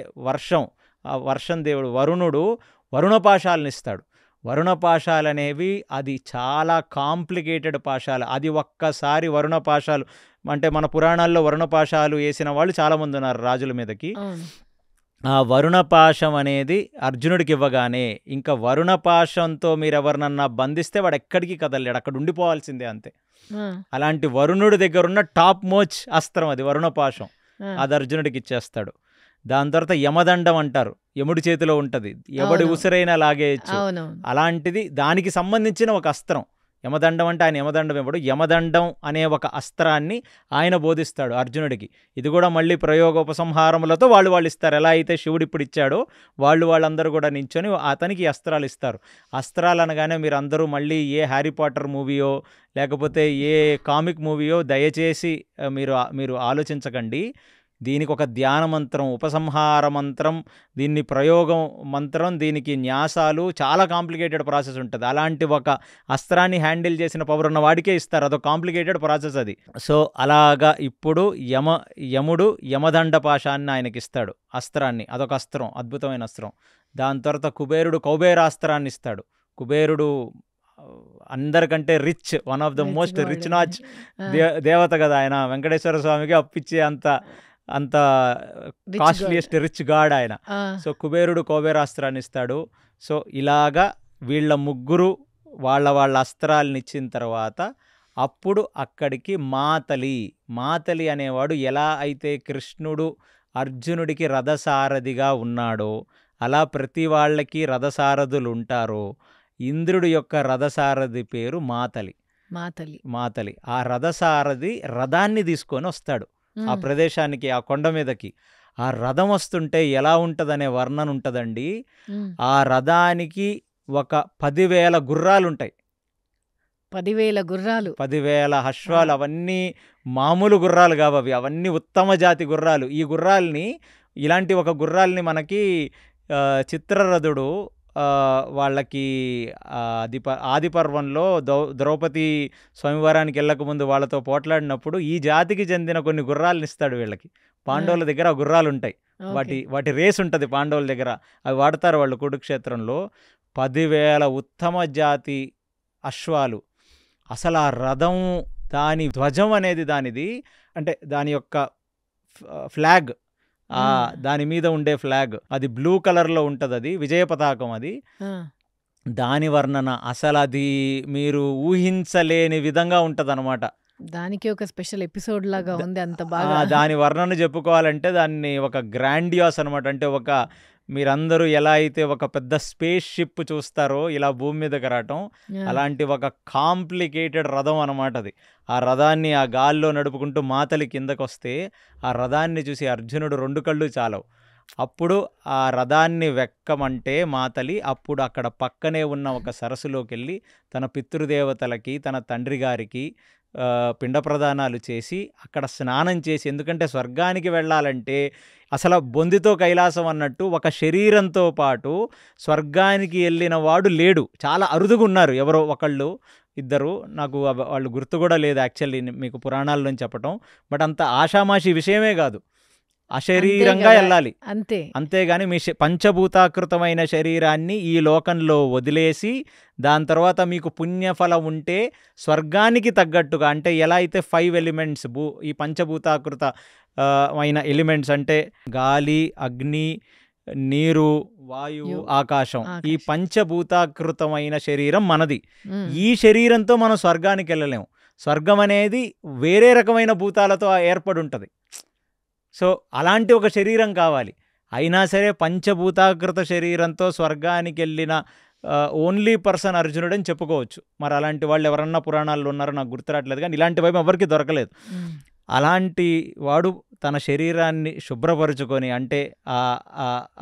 వర్షం దేవుడు వరుణుడు వరుణపాశాలను ఇస్తాడు. వరుణపాశాలు అనేవి అది చాలా కాంప్లికేటెడ్ పాశాలు. అది ఒక్కసారి వరుణపాశాలు అంటే మన పురాణాల్లో వరుణపాశాలు వేసిన వాళ్ళు చాలామంది ఉన్నారు రాజుల మీదకి. ఆ వరుణపాశం అనేది అర్జునుడికి ఇవ్వగానే ఇంకా వరుణపాశంతో మీరు ఎవరినన్నా బంధిస్తే వాడు ఎక్కడికి కదలలేడు, అక్కడ ఉండిపోవాల్సిందే అంతే. అలాంటి వరుణుడి దగ్గర ఉన్న టాప్ మోచ్ అస్త్రం అది వరుణపాశం. అది అర్జునుడికి ఇచ్చేస్తాడు. దాని తర్వాత యమదండం అంటారు, యముడి చేతిలో ఉంటుంది, ఎవడి ఉసిరైనా లాగేయచ్చు. అలాంటిది దానికి సంబంధించిన ఒక అస్త్రం యమదండం. అంటే ఆయన యమదండం ఇవ్వడు, యమదండం అనే ఒక అస్త్రాన్ని ఆయన బోధిస్తాడు అర్జునుడికి. ఇది కూడా మళ్ళీ ప్రయోగోపసంహారములతో వాళ్ళు ఇస్తారు. ఎలా అయితే శివుడు ఇప్పుడు ఇచ్చాడో వాళ్ళందరూ కూడా నించొని అతనికి అస్త్రాలు ఇస్తారు. అస్త్రాలు అనగానే మీరు అందరూ మళ్ళీ ఏ హ్యారీ పాటర్ మూవీయో లేకపోతే ఏ కామిక్ మూవీయో దయచేసి మీరు ఆలోచించకండి. దీనికి ఒక ధ్యాన మంత్రం, ఉపసంహార మంత్రం, దీన్ని ప్రయోగం మంత్రం, దీనికి న్యాసాలు, చాలా కాంప్లికేటెడ్ ప్రాసెస్ ఉంటుంది. అలాంటి ఒక అస్త్రాన్ని హ్యాండిల్ చేసిన పవర్ ఉన్న వాడికే ఇస్తారు, అదొక కాంప్లికేటెడ్ ప్రాసెస్ అది. సో అలాగా ఇప్పుడు యముడు యమదండ పాశాన్ని ఆయనకి ఇస్తాడు అస్త్రాన్ని, అదొక అస్త్రం, అద్భుతమైన అస్త్రం. దాని తర్వాత కుబేరుడు కౌబేరాస్త్రాన్ని ఇస్తాడు. కుబేరుడు అందరికంటే rich, one of the most rich notch దేవత కదా ఆయన. వెంకటేశ్వర స్వామికి అప్పిచ్చే అంత కాస్ట్లీయెస్ట్ రిచ్ గాడ్ ఆయన. సో కుబేరుడు కౌబేరాస్త్రాన్ని ఇస్తాడు. సో ఇలాగా వీళ్ళ ముగ్గురు వాళ్ళ అస్త్రాలను ఇచ్చిన తర్వాత అప్పుడు అక్కడికి మాతలి అనేవాడు ఎలా అయితే కృష్ణుడు అర్జునుడికి రథసారథిగా ఉన్నాడో అలా ప్రతి వాళ్ళకి రథసారథులు ఉంటారో ఇంద్రుడి యొక్క రథసారథి పేరు మాతలి. ఆ రథసారథి రథాన్ని తీసుకొని వస్తాడు ఆ ప్రదేశానికి, ఆ కొండ మీదకి. ఆ రథం వస్తుంటే ఎలా ఉంటుందనే వర్ణన ఉంటుందండి. ఆ రథానికి ఒక 10,000 గుర్రాలు ఉంటాయి. 10,000 అశ్వాలు. అవన్నీ మామూలు గుర్రాలు కావు, అవన్నీ ఉత్తమ జాతి గుర్రాలు. ఈ గుర్రాల్ని, ఇలాంటి ఒక గుర్రాల్ని మనకి చిత్రరథుడు వాళ్ళకి ఆదిపర్వంలో ద్రౌపది స్వయంవరానికి వెళ్ళకముందు వాళ్ళతో పోట్లాడినప్పుడు ఈ జాతికి చెందిన కొన్ని గుర్రాలను ఇస్తాడు వీళ్ళకి. పాండవుల దగ్గర ఆ గుర్రాలు ఉంటాయి, వాటి రేస్ ఉంటుంది పాండవుల దగ్గర, అవి వాడతారు వాళ్ళు కురుక్షేత్రంలో. 10,000 ఉత్తమ జాతి అశ్వాలు. అసలు ఆ రథం, దాని ధ్వజం అనేది దానిది, అంటే దాని యొక్క ఫ్లాగ్, దాని మీద ఉండే ఫ్లాగ్ అది బ్లూ కలర్లో ఉంటుంది, అది విజయ పతాకం. అది దాని వర్ణన అసలు అది మీరు ఊహించలేని విధంగా ఉంటుంది అనమాట. దానికి ఒక స్పెషల్ ఎపిసోడ్ లాగా ఉంది, అంత బాగా. దాని వర్ణన చెప్పుకోవాలంటే దాన్ని ఒక గ్రాండియాస్ అనమాట. అంటే ఒక మీరందరూ ఎలా అయితే ఒక పెద్ద స్పేస్ షిప్ చూస్తారో ఇలా భూమి మీదకి రావటం, అలాంటి ఒక కాంప్లికేటెడ్ రథం అనమాట అది. ఆ రథాన్ని ఆ గాల్లో నడుపుకుంటూ మాతలి కిందకు వస్తే ఆ రథాన్ని చూసి అర్జునుడు 2 కళ్ళు చాలవు. అప్పుడు ఆ రథాన్ని వెక్కమంటే మాతలి అప్పుడు అక్కడ పక్కనే ఉన్న ఒక సరస్సులోకి వెళ్ళి తన పితృదేవతలకి, తన తండ్రి గారికి పిండ ప్రదానాలు చేసి అక్కడ స్నానం చేసి, ఎందుకంటే స్వర్గానికి వెళ్ళాలంటే అసలు బొందితో కైలాసం అన్నట్టు ఒక శరీరంతో పాటు స్వర్గానికి వెళ్ళిన వాడు లేడు. చాలా అరుదుగా ఉన్నారు, ఎవరో ఒకళ్ళు ఇద్దరు, నాకు వాళ్ళు గుర్తు కూడా లేదు యాక్చువల్లీ మీకు పురాణాల్లో చెప్పటం. బట్ అంత ఆషామాషి విషయమే కాదు, అశరీరంగా వెళ్ళాలి అంతే. అంతేగాని మీ పంచభూతాకృతమైన శరీరాన్ని ఈ లోకంలో వదిలేసి దాని తర్వాత మీకు పుణ్యఫలం ఉంటే స్వర్గానికి తగ్గట్టుగా, అంటే ఎలా అయితే 5 ఎలిమెంట్స్ ఈ పంచభూతాకృత అయిన ఎలిమెంట్స్ అంటే గాలి, అగ్ని, నీరు, వాయువు, ఆకాశం, ఈ ఆకాశం. పంచభూతాకృతమైన శరీరం మనది. మ్మ్. ఈ శరీరంతో మనం స్వర్గానికి వెళ్ళలేము. స్వర్గం అనేది వేరే రకమైన భూతాలతో ఏర్పడి ఉంటుంది. సో అలాంటి ఒక శరీరం కావాలి. అయినా సరే పంచభూతాకృత శరీరంతో స్వర్గానికి వెళ్ళిన ఓన్లీ పర్సన్ అర్జునుడు అని చెప్పుకోవచ్చు. మరి అలాంటి వాళ్ళు ఎవరన్నా పురాణాల్లో ఉన్నారో నాకు గుర్తురాట్లేదు, కానీ ఇలాంటి వైపు ఎవరికి దొరకలేదు. మ్మ్. అలాంటి వాడు తన శరీరాన్ని శుభ్రపరుచుకొని, అంటే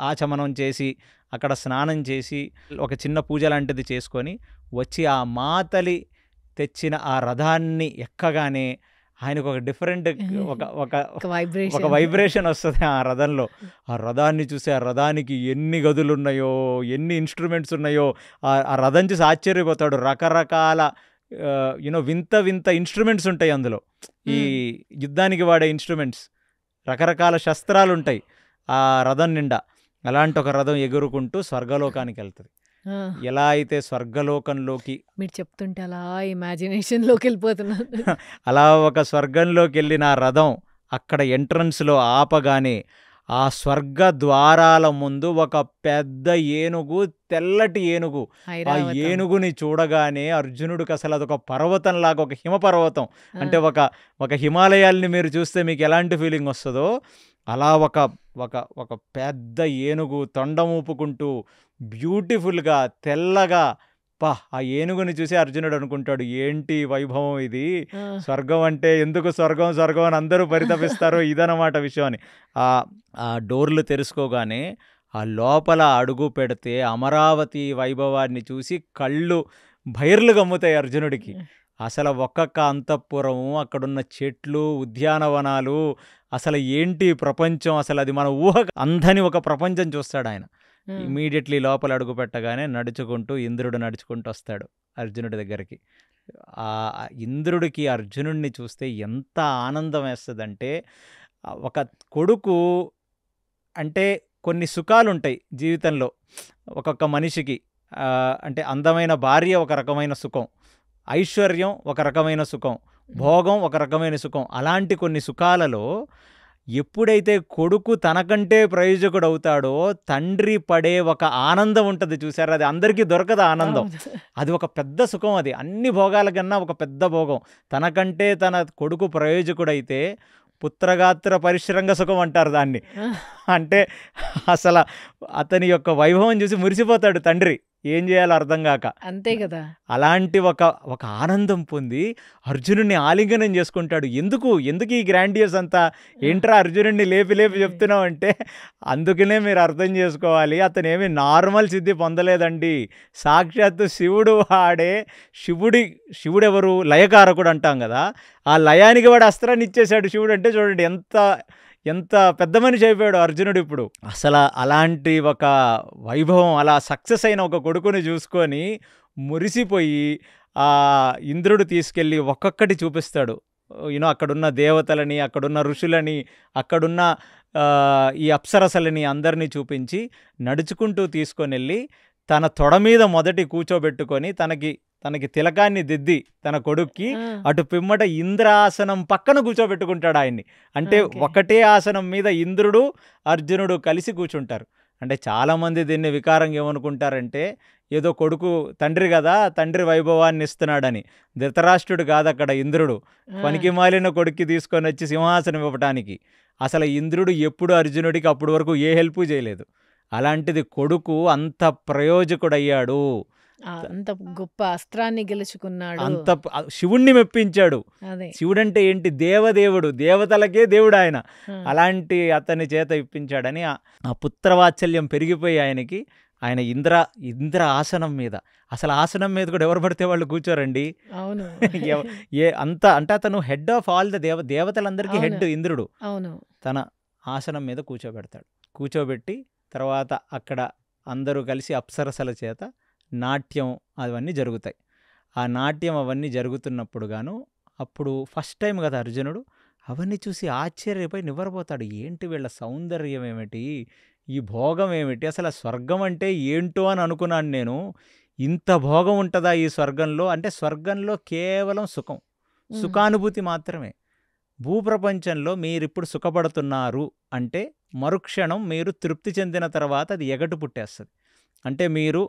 ఆచమనం చేసి అక్కడ స్నానం చేసి ఒక చిన్న పూజ లాంటిది చేసుకొని వచ్చి ఆ మాతలి తెచ్చిన ఆ రథాన్ని ఎక్కగానే ఆయనకు ఒక డిఫరెంట్ ఒక ఒక ఒక వైబ్రేషన్. ఒక వైబ్రేషన్ వస్తుంది ఆ రథంలో. ఆ రథాన్ని చూసి ఆ రథానికి ఎన్ని గదులు ఉన్నాయో, ఎన్ని ఇన్స్ట్రుమెంట్స్ ఉన్నాయో ఆ రథం చూసి ఆశ్చర్యపోతాడు. రకరకాల వింత వింత ఇన్స్ట్రుమెంట్స్ ఉంటాయి అందులో. ఈ యుద్ధానికి వాడే ఇన్స్ట్రుమెంట్స్, రకరకాల శస్త్రాలు ఉంటాయి ఆ రథం నిండా. అలాంటి ఒక రథం ఎగురుకుంటూ స్వర్గలోకానికి వెళ్తుంది. ఆ, ఎలా అయితే స్వర్గలోకంలోకి మీరు చెప్తుంటే అలా ఇమాజినేషన్ లోకి వెళ్ళిపోతున్నాను. అలా ఒక స్వర్గంలోకి వెళ్ళిన ఆ రథం అక్కడ ఎంట్రన్స్లో ఆపగానే ఆ స్వర్గ ద్వారాల ముందు ఒక పెద్ద ఏనుగు, తెల్లటి ఏనుగు. ఆ ఐరావతం. ఏనుగుని చూడగానే అర్జునుడికి అసలు అదొక పర్వతంలాగా, ఒక హిమపర్వతం. అంటే ఒక హిమాలయాల్ని మీరు చూస్తే మీకు ఎలాంటి ఫీలింగ్ వస్తుందో అలా ఒక ఒక ఒక పెద్ద ఏనుగు తొండం ఊపుకుంటూ బ్యూటిఫుల్గా తెల్లగా. ఆ ఏనుగుని చూసి అర్జునుడు అనుకుంటాడు, ఏంటి వైభవం ఇది, ఆ, స్వర్గం అంటే ఎందుకు స్వర్గం స్వర్గం అని అందరూ పరితపిస్తారో ఇదన్నమాట విషయం అని. ఆ డోర్లు తెరుచుకోగానే ఆ లోపల అడుగు పెడితే అమరావతి వైభవాన్ని చూసి కళ్ళు బైర్లు గమ్ముతాయి అర్జునుడికి. అసలు ఒక్కొక్క అంతఃపురము, అక్కడున్న చెట్లు, ఉద్యానవనాలు, అసలు ఏంటి ప్రపంచం, అసలు అది మన ఊహ అందని ఒక ప్రపంచం చూస్తాడు ఆయన. ఇమీడియట్లీ లోపల అడుగు పెట్టగానే ఇంద్రుడు నడుచుకుంటూ వస్తాడు అర్జునుడి దగ్గరికి. ఆ ఇంద్రుడికి అర్జునుడిని చూస్తే ఎంత ఆనందం వేస్తుందంటే, ఒక కొడుకు అంటే కొన్ని సుఖాలు ఉంటాయి జీవితంలో ఒక్కొక్క మనిషికి. అంటే అందమైన భార్య ఒక రకమైన సుఖం, ఐశ్వర్యం ఒక రకమైన సుఖం, భోగం ఒక రకమైన సుఖం. అలాంటి కొన్ని సుఖాలలో ఎప్పుడైతే కొడుకు తనకంటే ప్రయోజకుడు అవుతాడో తండ్రి పడే ఒక ఆనందం ఉంటుంది చూసారా, అది అందరికీ దొరకదు ఆనందం. అది ఒక పెద్ద సుఖం. అది అన్ని భోగాల కన్నా ఒక పెద్ద భోగం. తనకంటే తన కొడుకు ప్రయోజకుడైతే పుత్రగాత్ర పరిశ్రంగ సుఖం అంటారు దాన్ని. అంటే అసలు అతని యొక్క వైభవం చూసి మురిసిపోతాడు తండ్రి, ఏం చేయాలో అర్థం కాక. అంతే కదా. అలాంటి ఒక ఆనందం పొంది అర్జునుడిని ఆలింగనం చేసుకుంటాడు. ఎందుకు ఈ గ్రాండియస్ అంతా, ఏంట్రా అర్జునుడిని లేపి చెప్తున్నావు అంటే, అందుకనే మీరు అర్థం చేసుకోవాలి, అతను ఏమి నార్మల్ సిద్ధి పొందలేదండి. సాక్షాత్తు శివుడు వాడే, శివుడెవరు, లయకారకుడు అంటాం కదా, ఆ లయానికి వాడు అస్త్రాన్ని ఇచ్చేశాడు శివుడు. అంటే చూడండి ఎంత పెద్ద మనిషి అయిపోయాడు అర్జునుడు ఇప్పుడు. అసలు అలాంటి ఒక వైభవం, అలా సక్సెస్ అయిన ఒక కొడుకుని చూసుకొని మురిసిపోయి ఆ ఇంద్రుడు తీసుకెళ్ళి ఒక్కొక్కటి చూపిస్తాడు. అక్కడున్న దేవతలని, అక్కడున్న ఋషులని, అక్కడున్న ఈ అప్సరసలని అందరినీ చూపించి నడుచుకుంటూ తీసుకొని వెళ్ళి తన తొడ మీద మొదటి కూర్చోబెట్టుకొని తనకి తిలకాన్ని దిద్ది తన కొడుక్కి అటు పిమ్మట ఇంద్రాసనం పక్కన కూర్చోబెట్టుకుంటాడు ఆయన్ని. అంటే ఒకటే ఆసనం మీద ఇంద్రుడు అర్జునుడు కలిసి కూర్చుంటారు. అంటే చాలామంది దీన్ని వికారంగా ఏమనుకుంటారంటే, ఏదో కొడుకు తండ్రి కదా, తండ్రి వైభవాన్ని ఇస్తున్నాడని. ధృతరాష్ట్రుడు కాదు అక్కడ ఇంద్రుడు, పనికి మాలిన కొడుక్కి తీసుకొని వచ్చి సింహాసనం ఇవ్వటానికి. అసలు ఇంద్రుడు ఎప్పుడు అర్జునుడికి అప్పటి వరకు ఏ హెల్ప్ చేయలేదు. అలాంటిది కొడుకు అంత ప్రయోజకుడయ్యాడు, అంత గొప్ప అస్త్రాన్ని గెలుచుకున్నాడు, అంత శివుణ్ణి మెప్పించాడు. శివుడంటే ఏంటి, దేవదేవుడు, దేవతలకే దేవుడు ఆయన. అలాంటి అతని చేత ఇప్పించాడని ఆ పుత్రవాత్సల్యం పెరిగిపోయి ఆయన ఇంద్ర ఆసనం మీద, అసలు ఆసనం మీద కూడా ఎవరు పడితే వాళ్ళు కూర్చోరండి. అవును. అంటే అతను హెడ్ ఆఫ్ ఆల్ ద దేవతలందరికీ హెడ్ ఇంద్రుడు. అవును. తన ఆసనం మీద కూర్చోబెడతాడు. కూర్చోబెట్టి తర్వాత అక్కడ అందరూ కలిసి అప్సరసల చేత నాట్యం అవన్నీ జరుగుతాయి. ఆ నాట్యం అవన్నీ జరుగుతున్నప్పుడు అప్పుడు ఫస్ట్ టైం కదా అర్జునుడు, అవన్నీ చూసి ఆశ్చర్యపోయి నివ్వరపోతాడు. ఏంటి వీళ్ళ సౌందర్యం ఏమిటి, ఈ భోగం ఏమిటి, అసలు స్వర్గం అంటే ఏంటో అని అనుకున్నాను నేను. ఇంత భోగం ఉంటుందా ఈ స్వర్గంలో? అంటే స్వర్గంలో కేవలం సుఖానుభూతి మాత్రమే. భూప్రపంచంలో మీరిప్పుడు సుఖపడుతున్నారు అంటే మరుక్షణం మీరు తృప్తి చెందిన తర్వాత అది ఎగటు పుట్టేస్తుంది. అంటే మీరు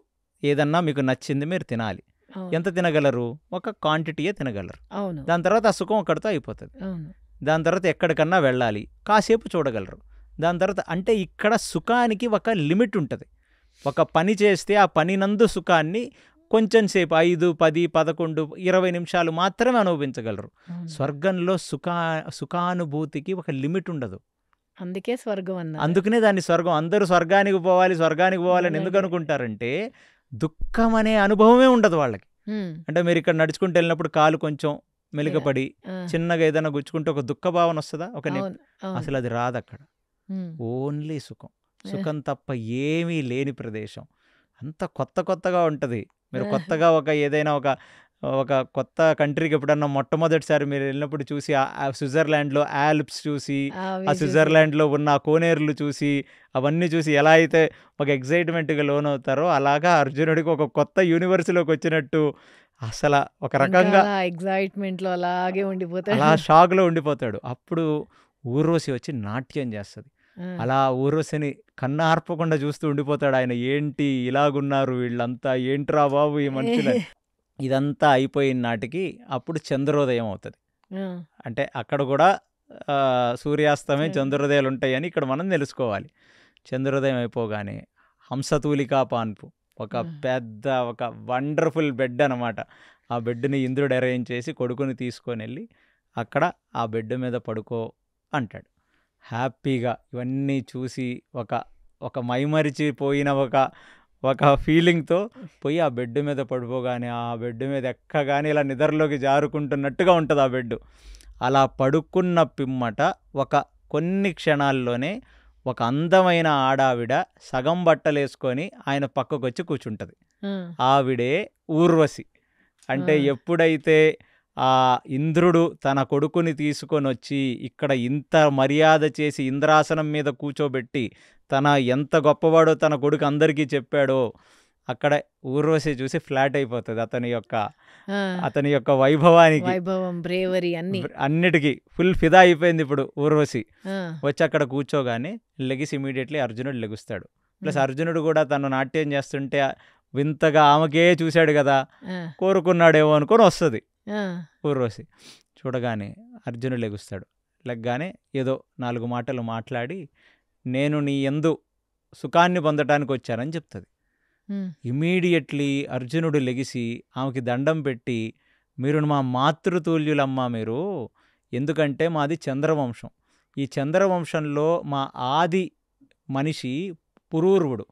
ఏదన్నా మీకు నచ్చింది మీరు తినాలి. అవును. ఎంత తినగలరు? ఒక క్వాంటిటీయే తినగలరు. అవును. దాని తర్వాత ఆ సుఖం అక్కడితో అయిపోతుంది. అవును. దాని తర్వాత ఎక్కడికన్నా వెళ్ళాలి, కాసేపు చూడగలరు. దాని తర్వాత అంటే ఇక్కడ సుఖానికి ఒక లిమిట్ ఉంటుంది. ఒక పని చేస్తే ఆ పని నందు సుఖాన్ని కొంచెం సేపు 5, 10, 11, 20 నిమిషాలు మాత్రమే అనుభవించగలరు. అవును. స్వర్గంలో సుఖానుభూతికి ఒక లిమిట్ ఉండదు. అందుకే స్వర్గం అన్నారు. అందుకనే దాన్ని స్వర్గం. అందరూ స్వర్గానికి పోవాలని ఎందుకు అలాగే. అనుకుంటారంటే దుఃఖం అనే అనుభవమే ఉండదు వాళ్ళకి. ఉమ్. అంటే మీరు ఇక్కడ నడుచుకుంటూ వెళ్ళినప్పుడు కాలు కొంచెం మెలికపడి ఆ, చిన్నగా ఏదైనా గుచ్చుకుంటే ఒక దుఃఖ భావన వస్తుందా? ఒక అవును. అవును. అసలు అది రాదు అక్కడ. ఉమ్. ఓన్లీ సుఖం. సుఖం తప్ప ఏమీ లేని ప్రదేశం. అంత కొత్తగా ఉంటుంది. మీరు కొత్తగా ఏదైనా ఒక కొత్త కంట్రీకి ఎప్పుడన్నా మొట్టమొదటిసారి మీరు వెళ్ళినప్పుడు చూసి ఆ స్విట్జర్లాండ్లో ఆల్ప్స్ చూసి, అవి ఆ చూసి. స్విట్జర్లాండ్లో ఉన్న ఆ కోనేరులు చూసి, అవన్నీ చూసి ఎలా అయితే ఒక ఎగ్జైట్మెంట్గా లోనవుతారో అలాగా అర్జునుడికి ఒక కొత్త యూనివర్స్లోకి వచ్చినట్టు అసలు ఒక రకంగా ఇంకా ఎగ్జైట్మెంట్ లో అలాగే ఉండిపోతాడు. అలా షాక్లో ఉండిపోతాడు. అప్పుడు ఊర్వశి వచ్చి నాట్యం చేస్తుంది. ఆ, అలా ఊర్వశిని కన్నార్పకుండా చూస్తూ ఉండిపోతాడు ఆయన. ఏంటి ఇలాగున్నారు వీళ్ళంతా, ఏంట్రా బాబు ఈ మనుషులు. ఇదంతా అయిపోయిన నాటికి అప్పుడు చంద్రోదయం అవుతుంది. ఆ, అంటే అక్కడ కూడా సూర్యాస్తమే సరే. చంద్రోదయాలు ఉంటాయని ఇక్కడ మనం తెలుసుకోవాలి. చంద్రోదయం అయిపోగానే హంసతూలికా పాన్పు ఒక పెద్ద ఒక వండర్ఫుల్ బెడ్ అనమాట. ఆ బెడ్ని ఇంద్రుడు అరేంజ్ చేసి కొడుకుని తీసుకొని వెళ్ళి అక్కడ ఆ బెడ్ మీద పడుకో అంటాడు. హ్యాపీగా ఇవన్నీ చూసి ఒక మైమరిచిపోయిన ఒక ఫీలింగ్తో పోయి ఆ బెడ్ మీద పడిపోగానే ఆ బెడ్ మీద ఎక్కగానే ఇలా నిద్రలోకి జారుకుంటున్నట్టుగా ఉంటుంది ఆ బెడ్. అలా పడుకున్న పిమ్మట కొన్ని క్షణాల్లోనే ఒక అందమైన ఆడావిడ సగం బట్టలేసుకొని ఆయన పక్కకు వచ్చి కూర్చుంటుంది. ఆ, ఆవిడే ఊర్వశి. అంటే ఎప్పుడైతే ఆ ఇంద్రుడు తన కొడుకుని తీసుకొని వచ్చి ఇక్కడ ఇంత మర్యాద చేసి ఇంద్రాసనం మీద కూర్చోబెట్టి తన ఎంత గొప్పవాడో తన కొడుకు అందరికీ చెప్పాడో అక్కడ ఊర్వశి చూసి ఫ్లాట్ అయిపోతుంది. అతని యొక్క వైభవానికి, వైభవం, బ్రేవరీ అన్ని. అన్నిటికీ ఫుల్ ఫిదా అయిపోయింది ఇప్పుడు ఊర్వశి. ఆ, వచ్చి అక్కడ కూర్చోగానే లెగిసి ఇమీడియట్లీ అర్జునుడు లెగుస్తాడు. ప్లస్ అర్జునుడు కూడా తను నాట్యం చేస్తుంటే వింతగా ఆమెకే చూశాడు కదా, ఆ, కోరుకున్నాడేమో అనుకొని వస్తుంది ఆ, ఊర్వశి. చూడగానే అర్జునుడు లెగుస్తాడు. లెగ్గానే ఏదో 4 మాటలు మాట్లాడి నేను నీ యందు సుఖాన్ని పొందటానికి వచ్చానని చెప్తుంది. ఉమ్, ఇమీడియట్లీ అర్జునుడు లెగిసి ఆమెకి దండం పెట్టి, మీరు మా మాతృతుల్యులమ్మా మీరు, ఎందుకంటే మాది చంద్రవంశం. ఈ చంద్రవంశంలో మా ఆది మనిషి పురూర్వుడు.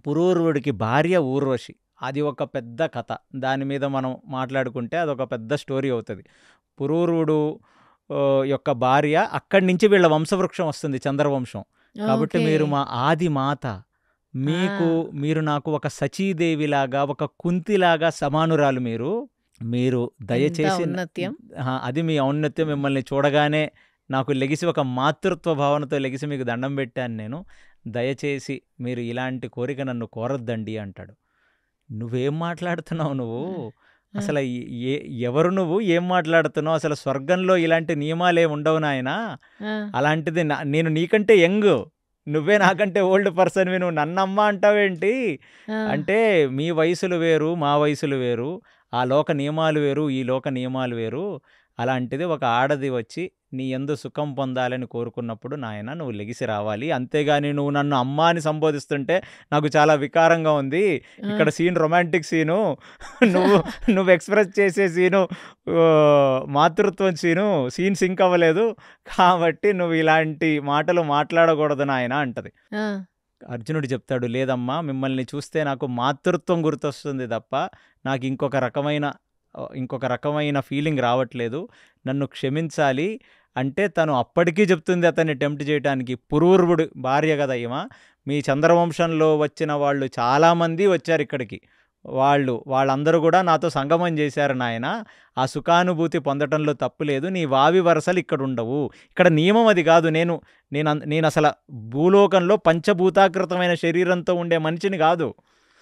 పురూర్వుడికి భార్య ఊర్వశి. అది ఒక పెద్ద కథ. దాని మీద మనం మాట్లాడుకుంటే అదొక పెద్ద స్టోరీ అవుతుంది. పురూర్వుడు యొక్క భార్య, అక్కడి నుంచి వీళ్ళ వంశవృక్షం వస్తుంది చంద్రవంశం. కాబట్టి ఓకే. మీరు మా ఆది మాత. మీరు నాకు ఒక సచీదేవిలాగా, ఒక కుంతిలాగా సమానురాలు. మీరు ఎంత దయచేసి ఔన్నత్యం. అది మీ ఔన్నత్యం. మిమ్మల్ని చూడగానే నాకు లెగిసి ఒక మాతృత్వ భావనతో లెగిసి మీకు దండం పెట్టాను నేను. దయచేసి మీరు ఇలాంటి కోరిక నన్ను కోరద్దండి అంటాడు. నువ్వేం మాట్లాడుతున్నావు నువ్వు? అసలు ఎవరు నువ్వు? ఏం మాట్లాడుతున్నావు? అసలు స్వర్గంలో ఇలాంటి నియమాలే ఉండవు నాయనా. ఆ, అలాంటిది నేను నీకంటే యంగ్, నువ్వే నాకంటే ఓల్డ్ పర్సన్వి, నువ్వు నన్నమ్మ అంటావేంటి? ఆ, అంటే మీ వయసులు వేరు, మా వయసులు వేరు, ఆ లోక నియమాలు వేరు, ఈ లోక నియమాలు వేరు. అలాంటిది ఒక ఆడది వచ్చి నీ యందు సుఖం పొందాలని కోరుకున్నప్పుడు నాయన నువ్వు లెగిసి రావాలి. అంతేగాని నువ్వు నన్ను అమ్మ అని సంబోధిస్తుంటే నాకు చాలా వికారంగా ఉంది. ఇక్కడ సీన్ రొమాంటిక్ సీను, నువ్వు ఎక్స్ప్రెస్ చేసే సీను మాతృత్వం సీన్ సింక్ అవ్వలేదు. కాబట్టి నువ్వు ఇలాంటి మాటలు మాట్లాడకూడదు నాయన అంటది. ఆ, అర్జునుడు చెప్తాడు, లేదమ్మా, మిమ్మల్ని చూస్తే నాకు మాతృత్వం గుర్తొస్తుంది తప్ప నాకు ఇంకొక రకమైన ఫీలింగ్ రావట్లేదు. నన్ను క్షమించాలి అంటే తను అప్పటికీ చెప్తుంది అతన్ని టెంప్ట్ చేయడానికి. పురూర్వుడు భార్య కదా ఈమె. మీ చంద్రవంశంలో వచ్చిన వాళ్ళు చాలామంది వచ్చారు ఇక్కడికి. వాళ్ళందరూ కూడా నాతో సంగమం చేశారు నాయన. ఆ సుఖానుభూతి పొందటంలో తప్పు లేదు. నీ వావి వరసలు ఇక్కడ ఉండవు. ఇక్కడ నియమం అది కాదు. నేను అసలు భూలోకంలో పంచభూతాకృతమైన శరీరంతో ఉండే మనిషిని కాదు.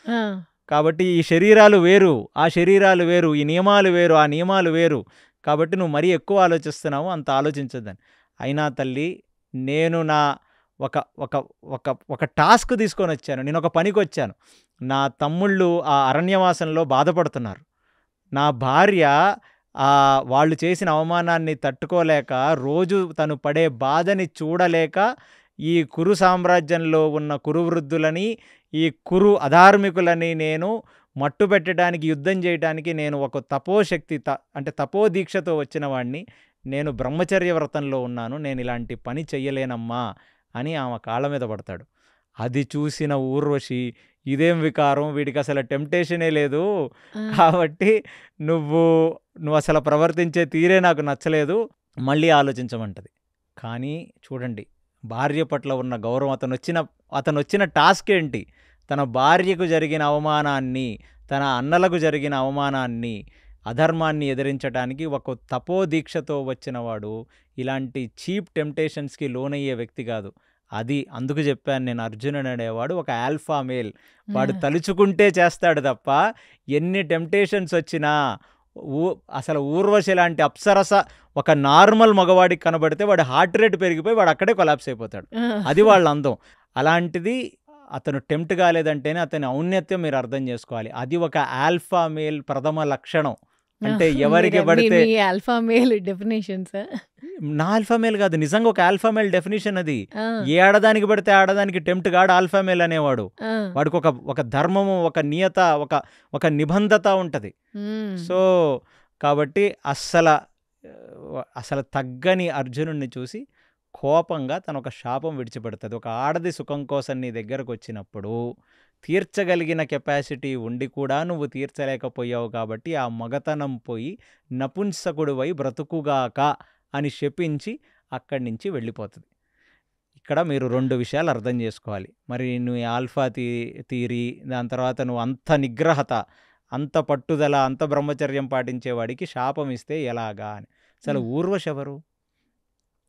ఆ, కాబట్టి ఈ శరీరాలు వేరు, ఆ శరీరాలు వేరు, ఈ నియమాలు వేరు, ఆ నియమాలు వేరు. కాబట్టి నువ్వు మరీ ఎక్కువ ఆలోచిస్తున్నావు, అంత ఆలోచించద్దని. అయినా తల్లి, నేను నా ఒక ఒక ఒక ఒక టాస్క్ తీసుకొని వచ్చాను, నేను ఒక పనికి వచ్చాను. నా తమ్ముళ్ళు ఆ అరణ్యవాసంలో బాధపడుతున్నారు. నా భార్య వాళ్ళు చేసిన అవమానాన్ని తట్టుకోలేక, రోజు తను పడే బాధని చూడలేక, ఈ కురు సామ్రాజ్యంలో ఉన్న కురువృద్ధులని, ఈ కురు అధార్మికులని నేను మట్టు పెట్టడానికి, యుద్ధం చేయడానికి నేను ఒక తపోశక్తి అంటే తపోదీక్షతో వచ్చిన వాడిని. నేను బ్రహ్మచర్య వ్రతంలో ఉన్నాను, నేను ఇలాంటి పని చెయ్యలేనమ్మా అని ఆమె కాళ్ళ మీద పడతాడు. అది చూసిన ఊర్వశి, ఇదేం వికారం, వీడికి అసలు టెంప్టేషనే లేదు, కాబట్టి నువ్వు అసలు ప్రవర్తించే తీరే నాకు నచ్చలేదు, మళ్ళీ ఆలోచించమంటది. కానీ చూడండి, భార్య పట్ల ఉన్న గౌరవం, అతను వచ్చిన టాస్క్ ఏంటి? తన భార్యకు జరిగిన అవమానాన్ని, తన అన్నలకు జరిగిన అవమానాన్ని, అధర్మాన్ని ఎదిరించడానికి ఒక తపోదీక్షతో వచ్చినవాడు ఇలాంటి చీప్ టెంప్టేషన్స్కి లోనయ్యే వ్యక్తి కాదు. అది అందుకు చెప్పాను నేను, అర్జునుడు అనేవాడు ఒక ఆల్ఫా మేల్. వాడు తలుచుకుంటే చేస్తాడు తప్ప, ఎన్ని టెంప్టేషన్స్ వచ్చినా అసలు ఊర్వశి లాంటి అప్సరస ఒక నార్మల్ మగవాడికి కనబడితే వాడి హార్ట్ రేట్ పెరిగిపోయి వాడు అక్కడే కొలాప్స్ అయిపోతాడు. అది వాళ్ళ అందం. అలాంటిది అతను టెంప్ట్ కాలేదంటేనే అతని ఔన్నత్యం మీరు అర్థం చేసుకోవాలి. అది ఒక ఆల్ఫా మేల్ ప్రథమ లక్షణం. అంటే ఎవరికి పడితే ఆల్ఫా మేల్ డెఫినేషన్స్, నా ఆల్ఫా మేల్ కాదు, నిజంగా ఒక ఆల్ఫా మేల్ డెఫినేషన్ అది. ఏ ఆడదానికి పడితే ఆడదానికి టెంప్ట్ గాడు ఆల్ఫా మేల్ అనేవాడు. వాడికి ఒక ధర్మము, ఒక నియత, ఒక నిబంధత ఉంటది. సో కాబట్టి అసలు తగ్గని అర్జునుడిని చూసి కోపంగా తను ఒక శాపం విడిచిపెడుతుంది. ఒక ఆడది సుఖం కోసం నీ దగ్గరకు వచ్చినప్పుడు తీర్చగలిగిన కెపాసిటీ ఉండి కూడా నువ్వు తీర్చలేకపోయావు, కాబట్టి ఆ మగతనం పోయి నపుంసకుడివై బ్రతుకుగాక అని శపించి అక్కడి నుంచి వెళ్ళిపోతుంది. ఇక్కడ మీరు 2 విషయాలు అర్థం చేసుకోవాలి. మరి నువ్వు ఆల్ఫా థియరీ, దాని తర్వాత నువ్వు అంత నిగ్రహత, అంత పట్టుదల, అంత బ్రహ్మచర్యం పాటించేవాడికి శాపం ఇస్తే ఎలాగా అని. అసలు ఊర్వశి ఎవరు?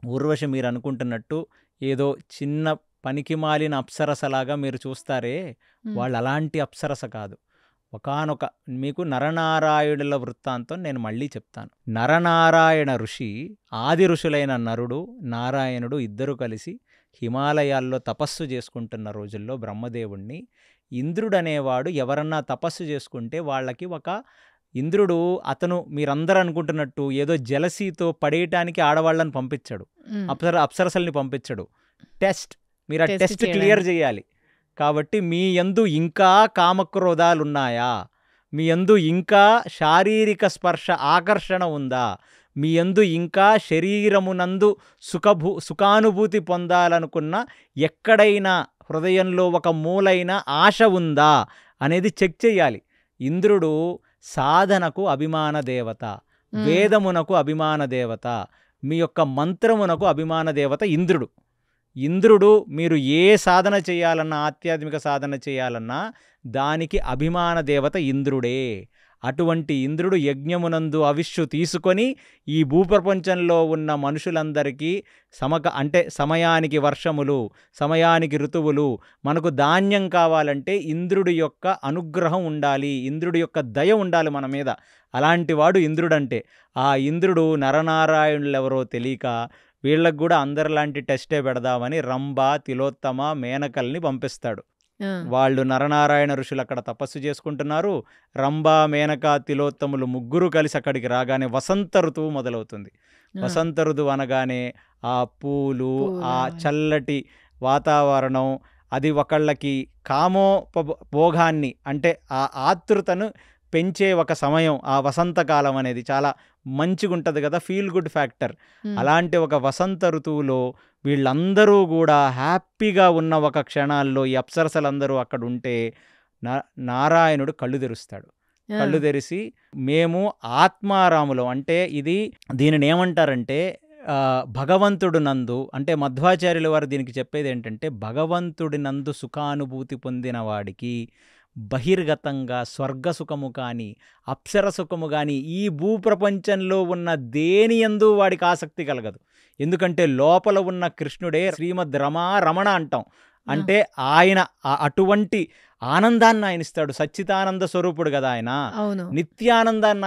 ఊర్వశి మీరు అనుకుంటున్నట్టు ఏదో చిన్న పనికి మాలిన అప్సరసలాగా మీరు చూస్తారే, వాళ్ళు అలాంటి అప్సరస కాదు. ఒకానొక మీకు నరనారాయణుల వృత్తాంతం నేను మళ్ళీ చెప్తాను. నరనారాయణ ఋషి, ఆది ఋషులైన నరుడు, నారాయణుడు ఇద్దరు కలిసి హిమాలయాల్లో తపస్సు చేసుకుంటున్న రోజుల్లో బ్రహ్మదేవుణ్ణి, ఇంద్రుడు అనేవాడు ఎవరన్నా తపస్సు చేసుకుంటే వాళ్ళకి ఇంద్రుడు అతను మీరందరూ అనుకుంటున్నట్టు ఏదో జలసీతో పడేయటానికి ఆడవాళ్ళని పంపించాడు, అప్సరసల్ని పంపించాడు. మీరు ఆ టెస్ట్ క్లియర్ చేయాలి. కాబట్టి మీ యందు ఇంకా కామక్రోధాలున్నాయా, మీ యందు ఇంకా శారీరక స్పర్శ ఆకర్షణ ఉందా, మీ యందు ఇంకా శరీరమునందు సుఖానుభూతి పొందాలనుకున్న ఎక్కడైనా హృదయంలో ఒక మూలైన ఆశ ఉందా అనేది చెక్ చేయాలి. ఇంద్రుడు సాధనకు అభిమాన దేవత, వేదమునకు అభిమాన దేవత, మీ యొక్క మంత్రమునకు అభిమాన దేవత ఇంద్రుడు మీరు ఏ సాధన చేయాలన్నా, ఆధ్యాత్మిక సాధన చేయాలన్నా దానికి అభిమాన దేవత ఇంద్రుడే. అటువంటి ఇంద్రుడు యజ్ఞమునందు అవిష్యు తీసుకొని ఈ భూప్రపంచంలో ఉన్న మనుషులందరికీ అంటే సమయానికి వర్షములు, సమయానికి ఋతువులు, మనకు ధాన్యం కావాలంటే ఇంద్రుడి యొక్క అనుగ్రహం ఉండాలి, ఇంద్రుడి యొక్క దయ ఉండాలి మన మీద. అలాంటి వాడు ఇంద్రుడంటే. ఆ ఇంద్రుడు నరనారాయణులు ఎవరో తెలియక వీళ్ళకు కూడా అందరిలాంటి టెస్టే పెడదామని రంభ, తిలోత్తమ, మేనకల్ని పంపిస్తాడు. వాళ్ళు నరనారాయణ ఋషులు అక్కడ తపస్సు చేసుకుంటున్నారు. రంభ, మేనక, తిలోత్తములు ముగ్గురు కలిసి అక్కడికి రాగానే వసంత ఋతువు మొదలవుతుంది. వసంత ఋతువు అనగానే ఆ పూలు, ఆ చల్లటి వాతావరణం, అది ఒకళ్ళకి కామోపభోగాన్ని అంటే ఆ ఆతృతను పెంచే ఒక సమయం. ఆ వసంతకాలం అనేది చాలా మంచిగా ఉంటుంది కదా, ఫీల్ గుడ్ ఫ్యాక్టర్. అలాంటి ఒక వసంత ఋతువులో వీళ్ళందరూ కూడా హ్యాపీగా ఉన్న ఒక క్షణాల్లో ఈ అప్సరసలందరూ అక్కడ ఉంటే నారాయణుడు కళ్ళు తెరుస్తాడు. కళ్ళు తెరిచి మేము ఆత్మారాములం, అంటే దీనిని ఏమంటారంటే భగవంతుడు నందు, అంటే మధ్వాచార్యుల వారు దీనికి చెప్పేది ఏంటంటే భగవంతుడి నందు సుఖానుభూతి పొందిన వాడికి బహిర్గతంగా స్వర్గసుఖము కానీ అప్సరసుఖము కానీ ఈ భూప్రపంచంలో ఉన్న దేని యందు వాడికి ఆసక్తి కలగదు. ఎందుకంటే లోపల ఉన్న కృష్ణుడే శ్రీమద్ రమణ అంటాం. అంటే ఆయన అటువంటి ఆనందాన్ని ఆయన ఇస్తాడు. సచ్చిదానంద స్వరూపుడు కదా ఆయన, నిత్యానందాన్ని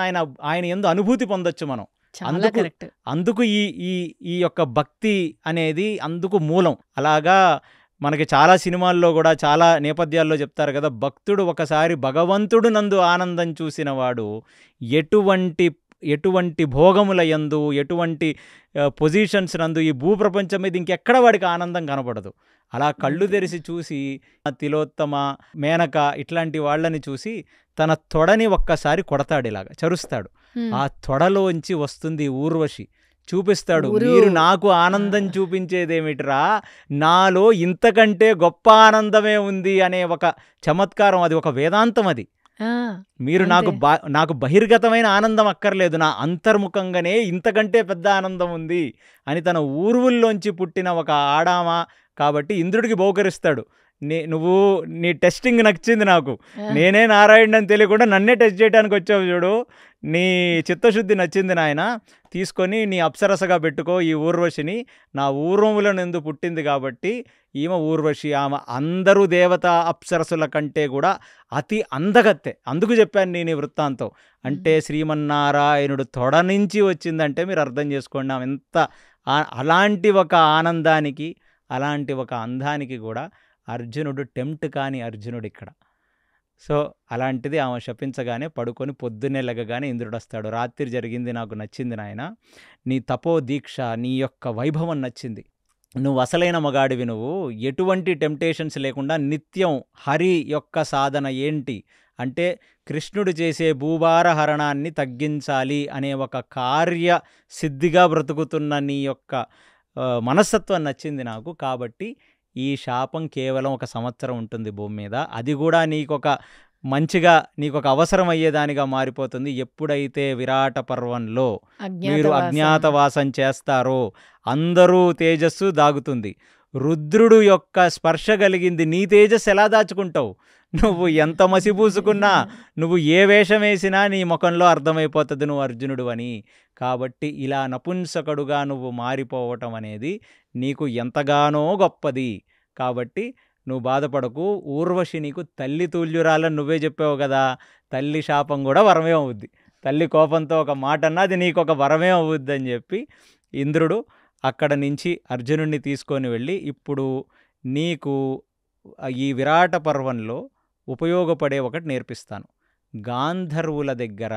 ఆయన యందు అనుభూతి పొందొచ్చు మనం. చాలా కరెక్ట్. అందుకు ఈ ఈ ఈ యొక్క భక్తి అనేది అందుకు మూలం. అలాగా మనకి చాలా సినిమాల్లో కూడా చాలా నేపథ్యాల్లో చెప్తారు కదా, భక్తుడు ఒకసారి భగవంతుడు నందు ఆనందం చూసిన వాడు ఎటువంటి భోగముల యందు, ఎటువంటి పొజిషన్స్ నందు ఈ భూప్రపంచం మీద ఇంకెక్కడ వాడికి ఆనందం కనపడదు. అలా కళ్ళు తెరిచి చూసి తిలోత్తమ, మేనక ఇట్లాంటి వాళ్ళని చూసి తన తొడని ఒక్కసారి కొడతాడు, ఇలాగా చరుస్తాడు. ఆ తొడలోంచి వస్తుంది ఊర్వశి. చూపిస్తాడు, మీరు నాకు ఆనందం చూపించేదేమిట్రా, నాలో ఇంతకంటే గొప్ప ఆనందమే ఉంది అనే ఒక చమత్కారం. అది ఒక వేదాంతం. అది మీరు నాకు బహిర్గతమైన ఆనందం అక్కర్లేదు, నా అంతర్ముఖంగానే ఇంతకంటే పెద్ద ఆనందం ఉంది అని తన ఊర్వుల్లోంచి పుట్టిన ఒక ఆడామ కాబట్టి ఇంద్రుడికి బహుకరిస్తాడు. నీ టెస్టింగ్ నచ్చింది నాకు, నేనే నారాయణుడు అని తెలియకుండా నన్నే టెస్ట్ చేయడానికి వచ్చావు చూడు, నీ చిత్తశుద్ధి నచ్చింది నాయన, తీసుకొని నీ అప్సరసగా పెట్టుకో ఈ ఊర్వశిని, నా ఊర్వములనందు పుట్టింది కాబట్టి ఈమె ఊర్వశి. ఆమె అందరూ దేవతా అప్సరసుల కంటే కూడా అతి అందగత్తె. అందుకు చెప్పాను నేను ఈ వృత్తాంతం. అంటే శ్రీమన్నారాయణుడు తొడ నుంచి వచ్చిందంటే మీరు అర్థం చేసుకోండి ఆమె ఎంత. అలాంటి ఒక ఆనందానికి, అలాంటి ఒక అందానికి కూడా అర్జునుడు టెంప్ట్ కాని అర్జునుడు ఇక్కడ. సో అలాంటిది ఆమె శపించగానే పడుకొని పొద్దున్నే లెగగానే ఇంద్రుడు వస్తాడు. రాత్రి జరిగింది నాకు నచ్చింది నాయన, నీ తపో దీక్ష, నీ యొక్క వైభవం నచ్చింది, నువ్వు అసలైన మగాడివి, నువ్వు ఎటువంటి టెంప్టేషన్స్ లేకుండా నిత్యం హరి యొక్క సాధన ఏంటి అంటే కృష్ణుడు చేసే భూభార హరణాన్ని తగ్గించాలి అనే ఒక కార్య సిద్ధిగా బ్రతుకుతున్న నీ యొక్క మనస్తత్వం నచ్చింది నాకు. కాబట్టి ఈ శాపం కేవలం 1 సంవత్సరం ఉంటుంది భూమి మీద, అది కూడా నీకొక మంచిగా, నీకొక అవసరం అయ్యేదానిగా మారిపోతుంది. ఎప్పుడైతే విరాట పర్వంలో మీరు అజ్ఞాతవాసం చేస్తారో అందరూ తేజస్సు దాగుతుంది. రుద్రుడు యొక్క స్పర్శ కలిగింది, నీ తేజస్సు ఎలా దాచుకుంటావు? నువ్వు ఎంత మసిపూసుకున్నా, నువ్వు ఏ వేషం వేసినా నీ ముఖంలో అర్థమైపోతుంది నువ్వు అర్జునుడు అని. కాబట్టి ఇలా నపుంసకుడుగా నువ్వు మారిపోవటం అనేది నీకు ఎంతగానో గొప్పది. కాబట్టి నువ్వు బాధపడకు, ఊర్వశి నీకు తల్లి తుల్యురాలని నువ్వే చెప్పావు కదా, తల్లి శాపం కూడా వరమే అవుద్ది. తల్లి కోపంతో ఒక మాట అన్నది నీకు ఒక వరమే అవుద్ది అని చెప్పి ఇంద్రుడు అక్కడ నుంచి అర్జునుడిని తీసుకొని వెళ్ళి, ఇప్పుడు నీకు ఈ విరాట పర్వంలో ఉపయోగపడే ఒకటి నేర్పిస్తాను. గాంధర్వుల దగ్గర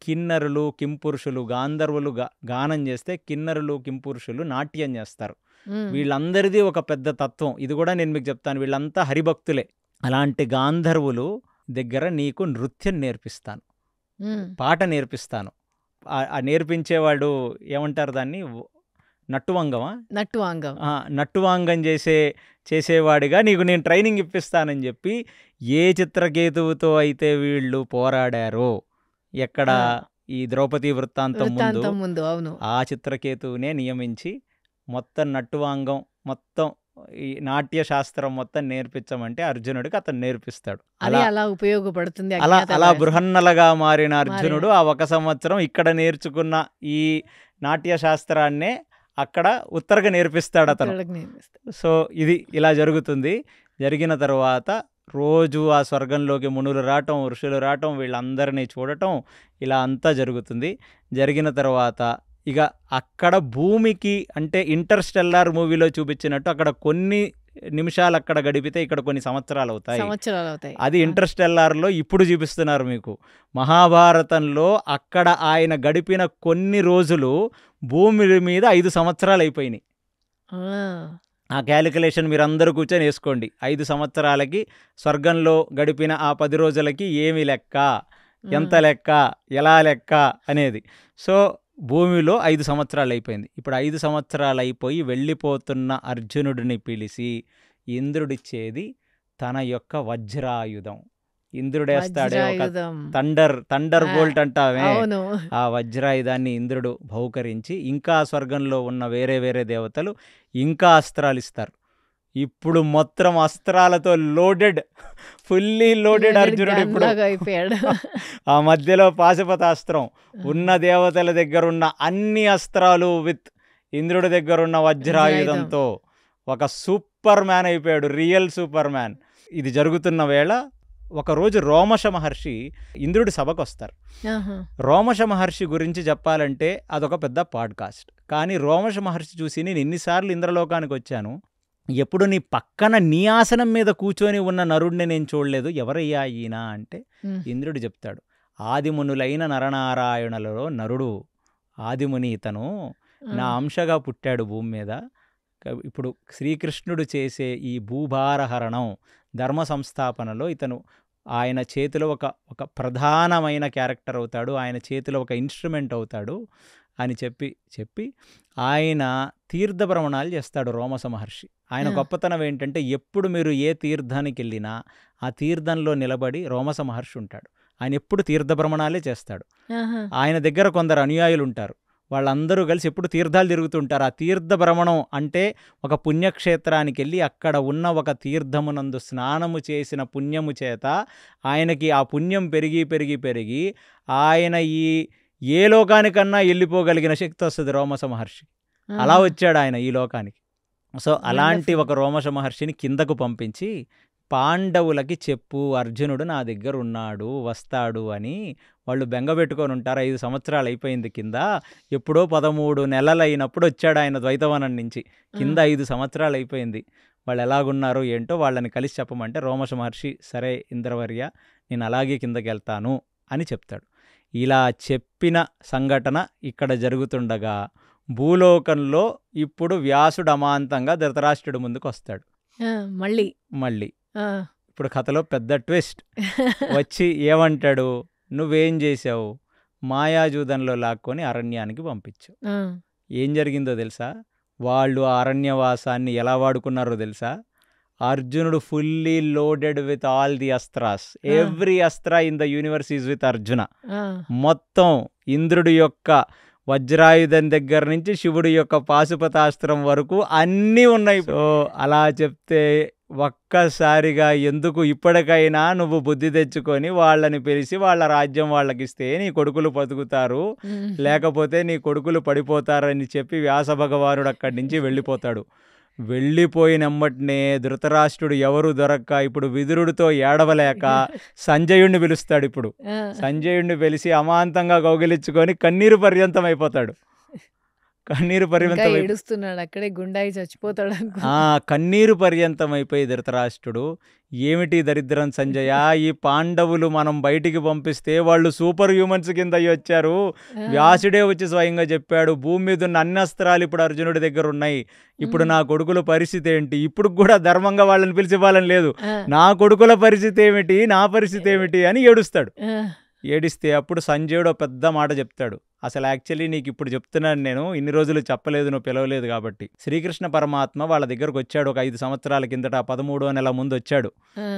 కిన్నరులు కింపురుషులు, గాంధర్వులు గానం చేస్తే కిన్నరులు కింపురుషులు నాట్యం చేస్తారు. వీళ్ళందరిది ఒక పెద్ద తత్వం, ఇది కూడా నేను మీకు చెప్తాను. వీళ్ళంతా హరిభక్తులే. అలాంటి గాంధర్వులు దగ్గర నీకు నృత్యం నేర్పిస్తాను, పాట నేర్పిస్తాను. ఆ నేర్పించేవాడు ఏమంటారు దాన్ని, నట్టువాంగమా? నట్టువాంగం చేసేవాడిగా నీకు నేను ట్రైనింగ్ ఇప్పిస్తానని చెప్పి ఏ చిత్రకేతువుతో అయితే వీళ్ళు పోరాడారో, ఎక్కడ ఈ ద్రౌపది వృత్తాంతం ముందు ఆ చిత్రకేతువునే నియమించి మొత్తం నట్టువాంగం, మొత్తం ఈ నాట్య శాస్త్రం మొత్తం నేర్పించమంటే అర్జునుడికి అతను నేర్పిస్తాడు. అలా ఉపయోగపడుతుంది. అలా బృహన్నలగా మారిన అర్జునుడు ఆ 1 సంవత్సరం ఇక్కడ నేర్చుకున్న ఈ నాట్య శాస్త్రాన్నే అక్కడ ఉత్తరగా నేర్పిస్తాడు అతను. సో ఇది ఇలా జరుగుతుంది. జరిగిన తర్వాత రోజు ఆ స్వర్గంలోకి మునులు రావటం, ఋషులు రావటం, వీళ్ళందరినీ చూడటం, ఇలా అంతా జరుగుతుంది. జరిగిన తర్వాత ఇక అక్కడ భూమికి, అంటే ఇంటర్స్టెల్లార్ మూవీలో చూపించినట్టు అక్కడ కొన్ని నిమిషాలు అక్కడ గడిపితే ఇక్కడ కొన్ని సంవత్సరాలు అవుతాయి. అది ఇంటర్స్టెల్లార్లో ఇప్పుడు చూపిస్తున్నారు మీకు. మహాభారతంలో అక్కడ ఆయన గడిపిన కొన్ని రోజులు భూమి మీద 5 సంవత్సరాలు అయిపోయినాయి. ఆ క్యాలిక్యులేషన్ మీరు అందరూ కూర్చొని వేసుకోండి. 5 సంవత్సరాలకి స్వర్గంలో గడిపిన ఆ 10 రోజులకి ఏమి లెక్క, ఎంత లెక్క, ఎలా లెక్క అనేది. సో భూమిలో 5 సంవత్సరాలు అయిపోయింది. ఇప్పుడు 5 సంవత్సరాలు అయిపోయి వెళ్ళిపోతున్న అర్జునుడిని పిలిచి ఇంద్రుడిచ్చేది తన యొక్క వజ్రాయుధం. ఇంద్రుడేస్తాడే ఒక థండర్ బోల్ట్ అంటావే, ఆ వజ్రాయుధాన్ని ఇంద్రుడు బహుకరించి ఇంకా స్వర్గంలో ఉన్న వేరే వేరే దేవతలు ఇంకా అస్త్రాలు ఇస్తారు. ఇప్పుడు మొత్తం అస్త్రాలతో ఫుల్లీ లోడెడ్ అర్జునుడు ఇప్పుడు ఆ మధ్యలో పాశుపతాస్త్రం, ఉన్న దేవతల దగ్గర ఉన్న అన్ని అస్త్రాలు విత్ ఇంద్రుడి దగ్గర ఉన్న వజ్రాయుధంతో ఒక సూపర్ మ్యాన్ అయిపోయాడు, రియల్ సూపర్ మ్యాన్. ఇది జరుగుతున్న వేళ ఒకరోజు రోమశ మహర్షి ఇంద్రుడి సభకు వస్తారు. రోమశ మహర్షి గురించి చెప్పాలంటే అదొక పెద్ద పాడ్కాస్ట్. కానీ రోమశ మహర్షి చూసి నేను ఎన్నిసార్లు ఇంద్రలోకానికి వచ్చాను, ఎప్పుడు నీ పక్కన నీ ఆసనం మీద కూర్చొని ఉన్న నరుడిని నేను చూడలేదు, ఎవరయ్యా ఈయన అంటే ఇంద్రుడు చెప్తాడు, ఆదిమునులైన నరనారాయణులలో నరుడు, ఆదిముని ఇతను నా అంశగా పుట్టాడు భూమి మీద. ఇప్పుడు శ్రీకృష్ణుడు చేసే ఈ భూభారహరణం ధర్మ సంస్థాపనలో ఇతను ఆయన చేతిలో ఒక ప్రధానమైన క్యారెక్టర్ అవుతాడు, ఆయన చేతిలో ఒక ఇన్స్ట్రుమెంట్ అవుతాడు అని చెప్పి ఆయన తీర్థభ్రమణాలు చేస్తాడు రోమశ మహర్షి. ఆయన గొప్పతనం ఏంటంటే ఎప్పుడు మీరు ఏ తీర్థానికి వెళ్ళినా ఆ తీర్థంలో నిలబడి రోమశ మహర్షి ఉంటాడు. ఆయన ఎప్పుడు తీర్థభ్రమణాలే చేస్తాడు. ఆయన దగ్గర కొందరు అనుయాయులు ఉంటారు, వాళ్ళందరూ కలిసి ఎప్పుడు తీర్థాలు తిరుగుతుంటారు. ఆ తీర్థ భ్రమణం అంటే ఒక పుణ్యక్షేత్రానికి వెళ్ళి అక్కడ ఉన్న ఒక తీర్థమునందు స్నానము చేసిన పుణ్యము చేత ఆయనకి ఆ పుణ్యం పెరిగి ఆయన ఏ లోకానికన్నా వెళ్ళిపోగలిగిన శక్తి వస్తుంది రోమశ మహర్షి. అలా వచ్చాడు ఆయన ఈ లోకానికి. సో అలాంటి ఒక రోమశ మహర్షిని కిందకు పంపించి పాండవులకి చెప్పు, అర్జునుడు నా దగ్గర ఉన్నాడు వస్తాడు అని. వాళ్ళు బెంగబెట్టుకొని ఉంటారు. 5 సంవత్సరాలు అయిపోయింది కింద, ఎప్పుడో 13 నెలలు అయినప్పుడు వచ్చాడు ఆయన ద్వైతవనం నుంచి. కింద 5 సంవత్సరాలు అయిపోయింది. వాళ్ళు ఎలాగున్నారో ఏంటో వాళ్ళని కలిసి చెప్పమంటే రోమశ మహర్షి సరే ఇంద్రవర్య నేను అలాగే కిందకి వెళ్తాను అని చెప్తాడు. ఇలా చెప్పిన సంఘటన ఇక్కడ జరుగుతుండగా భూలోకంలో ఇప్పుడు వ్యాసుడు అమాంతంగా ధృతరాష్ట్రుడి ముందుకు వస్తాడు. మళ్ళీ ఇప్పుడు కథలో పెద్ద ట్విస్ట్ వచ్చి ఏమంటాడు, నువ్వేం చేసావు, మాయాజూదంలో లాక్కొని అరణ్యానికి పంపించావు. ఏం జరిగిందో తెలుసా, వాళ్ళు ఆ అరణ్యవాసాన్ని ఎలా వాడుకున్నారో తెలుసా, అర్జునుడు fully loaded with all the అస్త్రాస్, ఎవ్రీ అస్త్రా in the universe is with Arjuna. మొత్తం ఇంద్రుడి యొక్క వజ్రాయుధం దగ్గర నుంచి శివుడి యొక్క పాశుపతాస్త్రం వరకు అన్నీ ఉన్నాయి. సో అలా చెప్తే ఒక్కసారిగా ఎందుకు ఇప్పటికైనా నువ్వు బుద్ధి తెచ్చుకొని వాళ్ళని పిలిచి వాళ్ళ రాజ్యం వాళ్ళకిస్తే నీ కొడుకులు బతుకుతారు, లేకపోతే నీ కొడుకులు పడిపోతారని చెప్పి వ్యాస భగవానుడు అక్కడి నుంచి వెళ్ళిపోతాడు. వెళ్ళిపోయినమ్మటనే ధృతరాష్ట్రుడు ఎవరు దొరక్క ఇప్పుడు విదురుడితో ఏడవలేక సంజయుణ్ణి పిలుస్తాడు. ఇప్పుడు సంజయుణ్ణి పిలిచి అమాంతంగా కౌగిలించుకొని కన్నీరు పర్యంతం అయిపోతాడు. కన్నీరు పర్యంతం ఏడుస్తున్నాడు, అక్కడే గుండాయి చచ్చిపోతాడు. కన్నీరు పర్యంతం అయిపోయి ధృతరాష్ట్రుడు, ఏమిటి దరిద్రం సంజయ, ఈ పాండవులు మనం బయటికి పంపిస్తే వాళ్ళు సూపర్ హ్యూమన్స్ కింద వచ్చారు, వ్యాసుడే వచ్చి స్వయంగా చెప్పాడు భూమి మీద ఉన్న అన్ని అస్త్రాలు ఇప్పుడు అర్జునుడి దగ్గర ఉన్నాయి, ఇప్పుడు నా కొడుకుల పరిస్థితి ఏంటి, ఇప్పుడు కూడా ధర్మంగా వాళ్ళని పిలిచివ్వాలని లేదు, నా కొడుకుల పరిస్థితి ఏమిటి, నా పరిస్థితి ఏమిటి అని ఏడుస్తాడు. ఏడిస్తే అప్పుడు సంజయుడు పెద్ద మాట చెప్తాడు, అసలు యాక్చువల్లీ నీకు ఇప్పుడు చెప్తున్నాను, నేను ఇన్ని రోజులు చెప్పలేదు, నువ్వు పిలవలేదు కాబట్టి. శ్రీకృష్ణ పరమాత్మ వాళ్ళ దగ్గరకు వచ్చాడు ఒక 5 సంవత్సరాల కిందట, 13వ నెల ముందు వచ్చాడు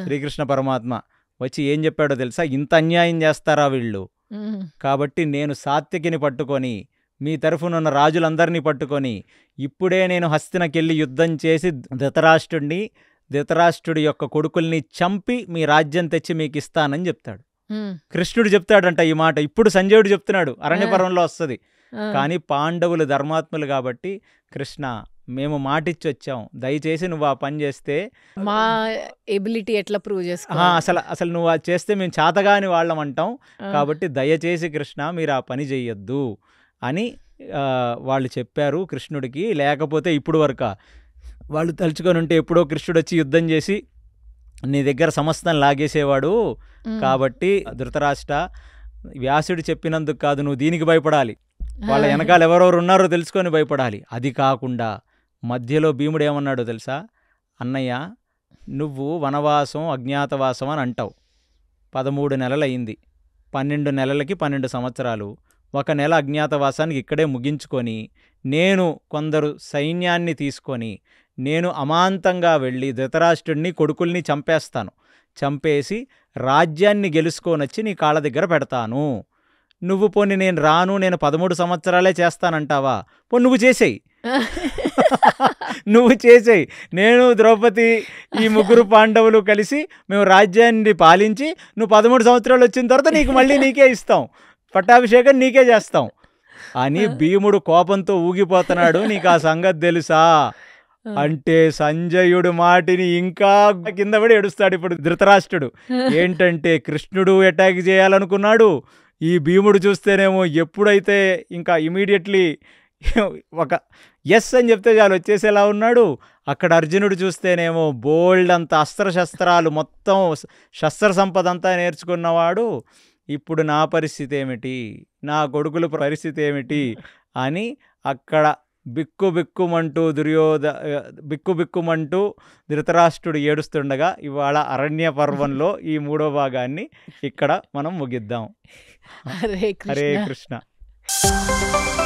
శ్రీకృష్ణ పరమాత్మ. వచ్చి ఏం చెప్పాడో తెలుసా, ఇంత అన్యాయం చేస్తారా వీళ్ళు, కాబట్టి నేను సాత్యకిని పట్టుకొని మీ తరఫునున్న రాజులందరినీ పట్టుకొని ఇప్పుడే నేను హస్తినకెళ్ళి యుద్ధం చేసి ధృతరాష్ట్రుడి యొక్క కొడుకుల్ని చంపి మీ రాజ్యం తెచ్చి మీకు ఇస్తానని చెప్తాడు. కృష్ణుడు చెప్తాడంట ఈ మాట, ఇప్పుడు సంజయుడు చెప్తున్నాడు, అరణ్యపర్వంలో వస్తుంది. కానీ పాండవులు ధర్మాత్ములు కాబట్టి, కృష్ణ మేము మాటిచ్చి వచ్చాం, దయచేసి నువ్వు ఆ పని చేస్తే మా ఎబిలిటీ ఎట్లా ప్రూవ్ చేసుకో, అసలు నువ్వు అది చేస్తే మేము చేతగాని వాళ్ళం అంటాం, కాబట్టి దయచేసి కృష్ణ మీరు ఆ పని చెయ్యొద్దు అని వాళ్ళు చెప్పారు కృష్ణుడికి. లేకపోతే ఇప్పుడు వరకు వాళ్ళు తలుచుకొని ఉంటే ఎప్పుడో కృష్ణుడు వచ్చి యుద్ధం చేసి నీ దగ్గర సమస్తం లాగేసేవాడు. కాబట్టి ధృతరాష్ట్ర, వ్యాసుడు చెప్పినందుకు కాదు, నువ్వు దీనికి భయపడాలి, వాళ్ళ వెనకాల ఎవరెవరు ఉన్నారో తెలుసుకొని భయపడాలి. అది కాకుండా మధ్యలో భీముడు ఏమన్నాడో తెలుసా, అన్నయ్య నువ్వు వనవాసం అజ్ఞాతవాసం అని అంటావు, 13 నెలలు అయింది, 12 నెలలకి 12 సంవత్సరాలు, 1 నెల అజ్ఞాతవాసానికి ఇక్కడే ముగించుకొని నేను కొందరు సైన్యాన్ని తీసుకొని నేను అమాంతంగా వెళ్ళి ధృతరాష్ట్రుడిని కొడుకుల్ని చంపేస్తాను, చంపేసి రాజ్యాన్ని గెలుచుకొనొచ్చి నీ కాళ్ళ దగ్గర పెడతాను. నువ్వు పోనీ నేను రాను, నేను 13 సంవత్సరాలే చేస్తానంటావా, పో నువ్వు చేసేయి, నువ్వు చేసేయి, నేను ద్రౌపది ఈ 3 పాండవులు కలిసి మేము రాజ్యాన్ని పాలించి నువ్వు 13 సంవత్సరాలు వచ్చిన తర్వాత నీకు మళ్ళీ నీకే ఇస్తాం, పట్టాభిషేకం నీకే చేస్తాం అని భీముడు కోపంతో ఊగిపోతున్నాడు. నీకు ఆ సంగతి తెలుసా అంటే సంజయుడు మాటిని ఇంకా కింద పడి ఏడుస్తాడు ఇప్పుడు ధృతరాష్ట్రుడు. ఏంటంటే కృష్ణుడు అటాక్ చేయాలనుకున్నాడు, ఈ భీముడు చూస్తేనేమో ఎప్పుడైతే ఇంకా ఇమీడియట్లీ ఒక ఎస్ అని చెప్తే చాలు వచ్చేసేలా ఉన్నాడు. అక్కడ అర్జునుడు చూస్తేనేమో బోల్డ్ అంత అస్త్రశస్త్రాలు మొత్తం శస్త్ర సంపద అంతా నేర్చుకున్నవాడు. ఇప్పుడు నా పరిస్థితి ఏమిటి, నా కొడుకుల పరిస్థితి ఏమిటి అని అక్కడ బిక్కుబిక్కుమంటూ బిక్కుబిక్కుమంటూ ధృతరాష్ట్రుడు ఏడుస్తుండగా ఇవాళ అరణ్య పర్వంలో ఈ 3వ భాగాన్ని ఇక్కడ మనం ముగిద్దాం. హరే హరే కృష్ణ. కృష్ణ.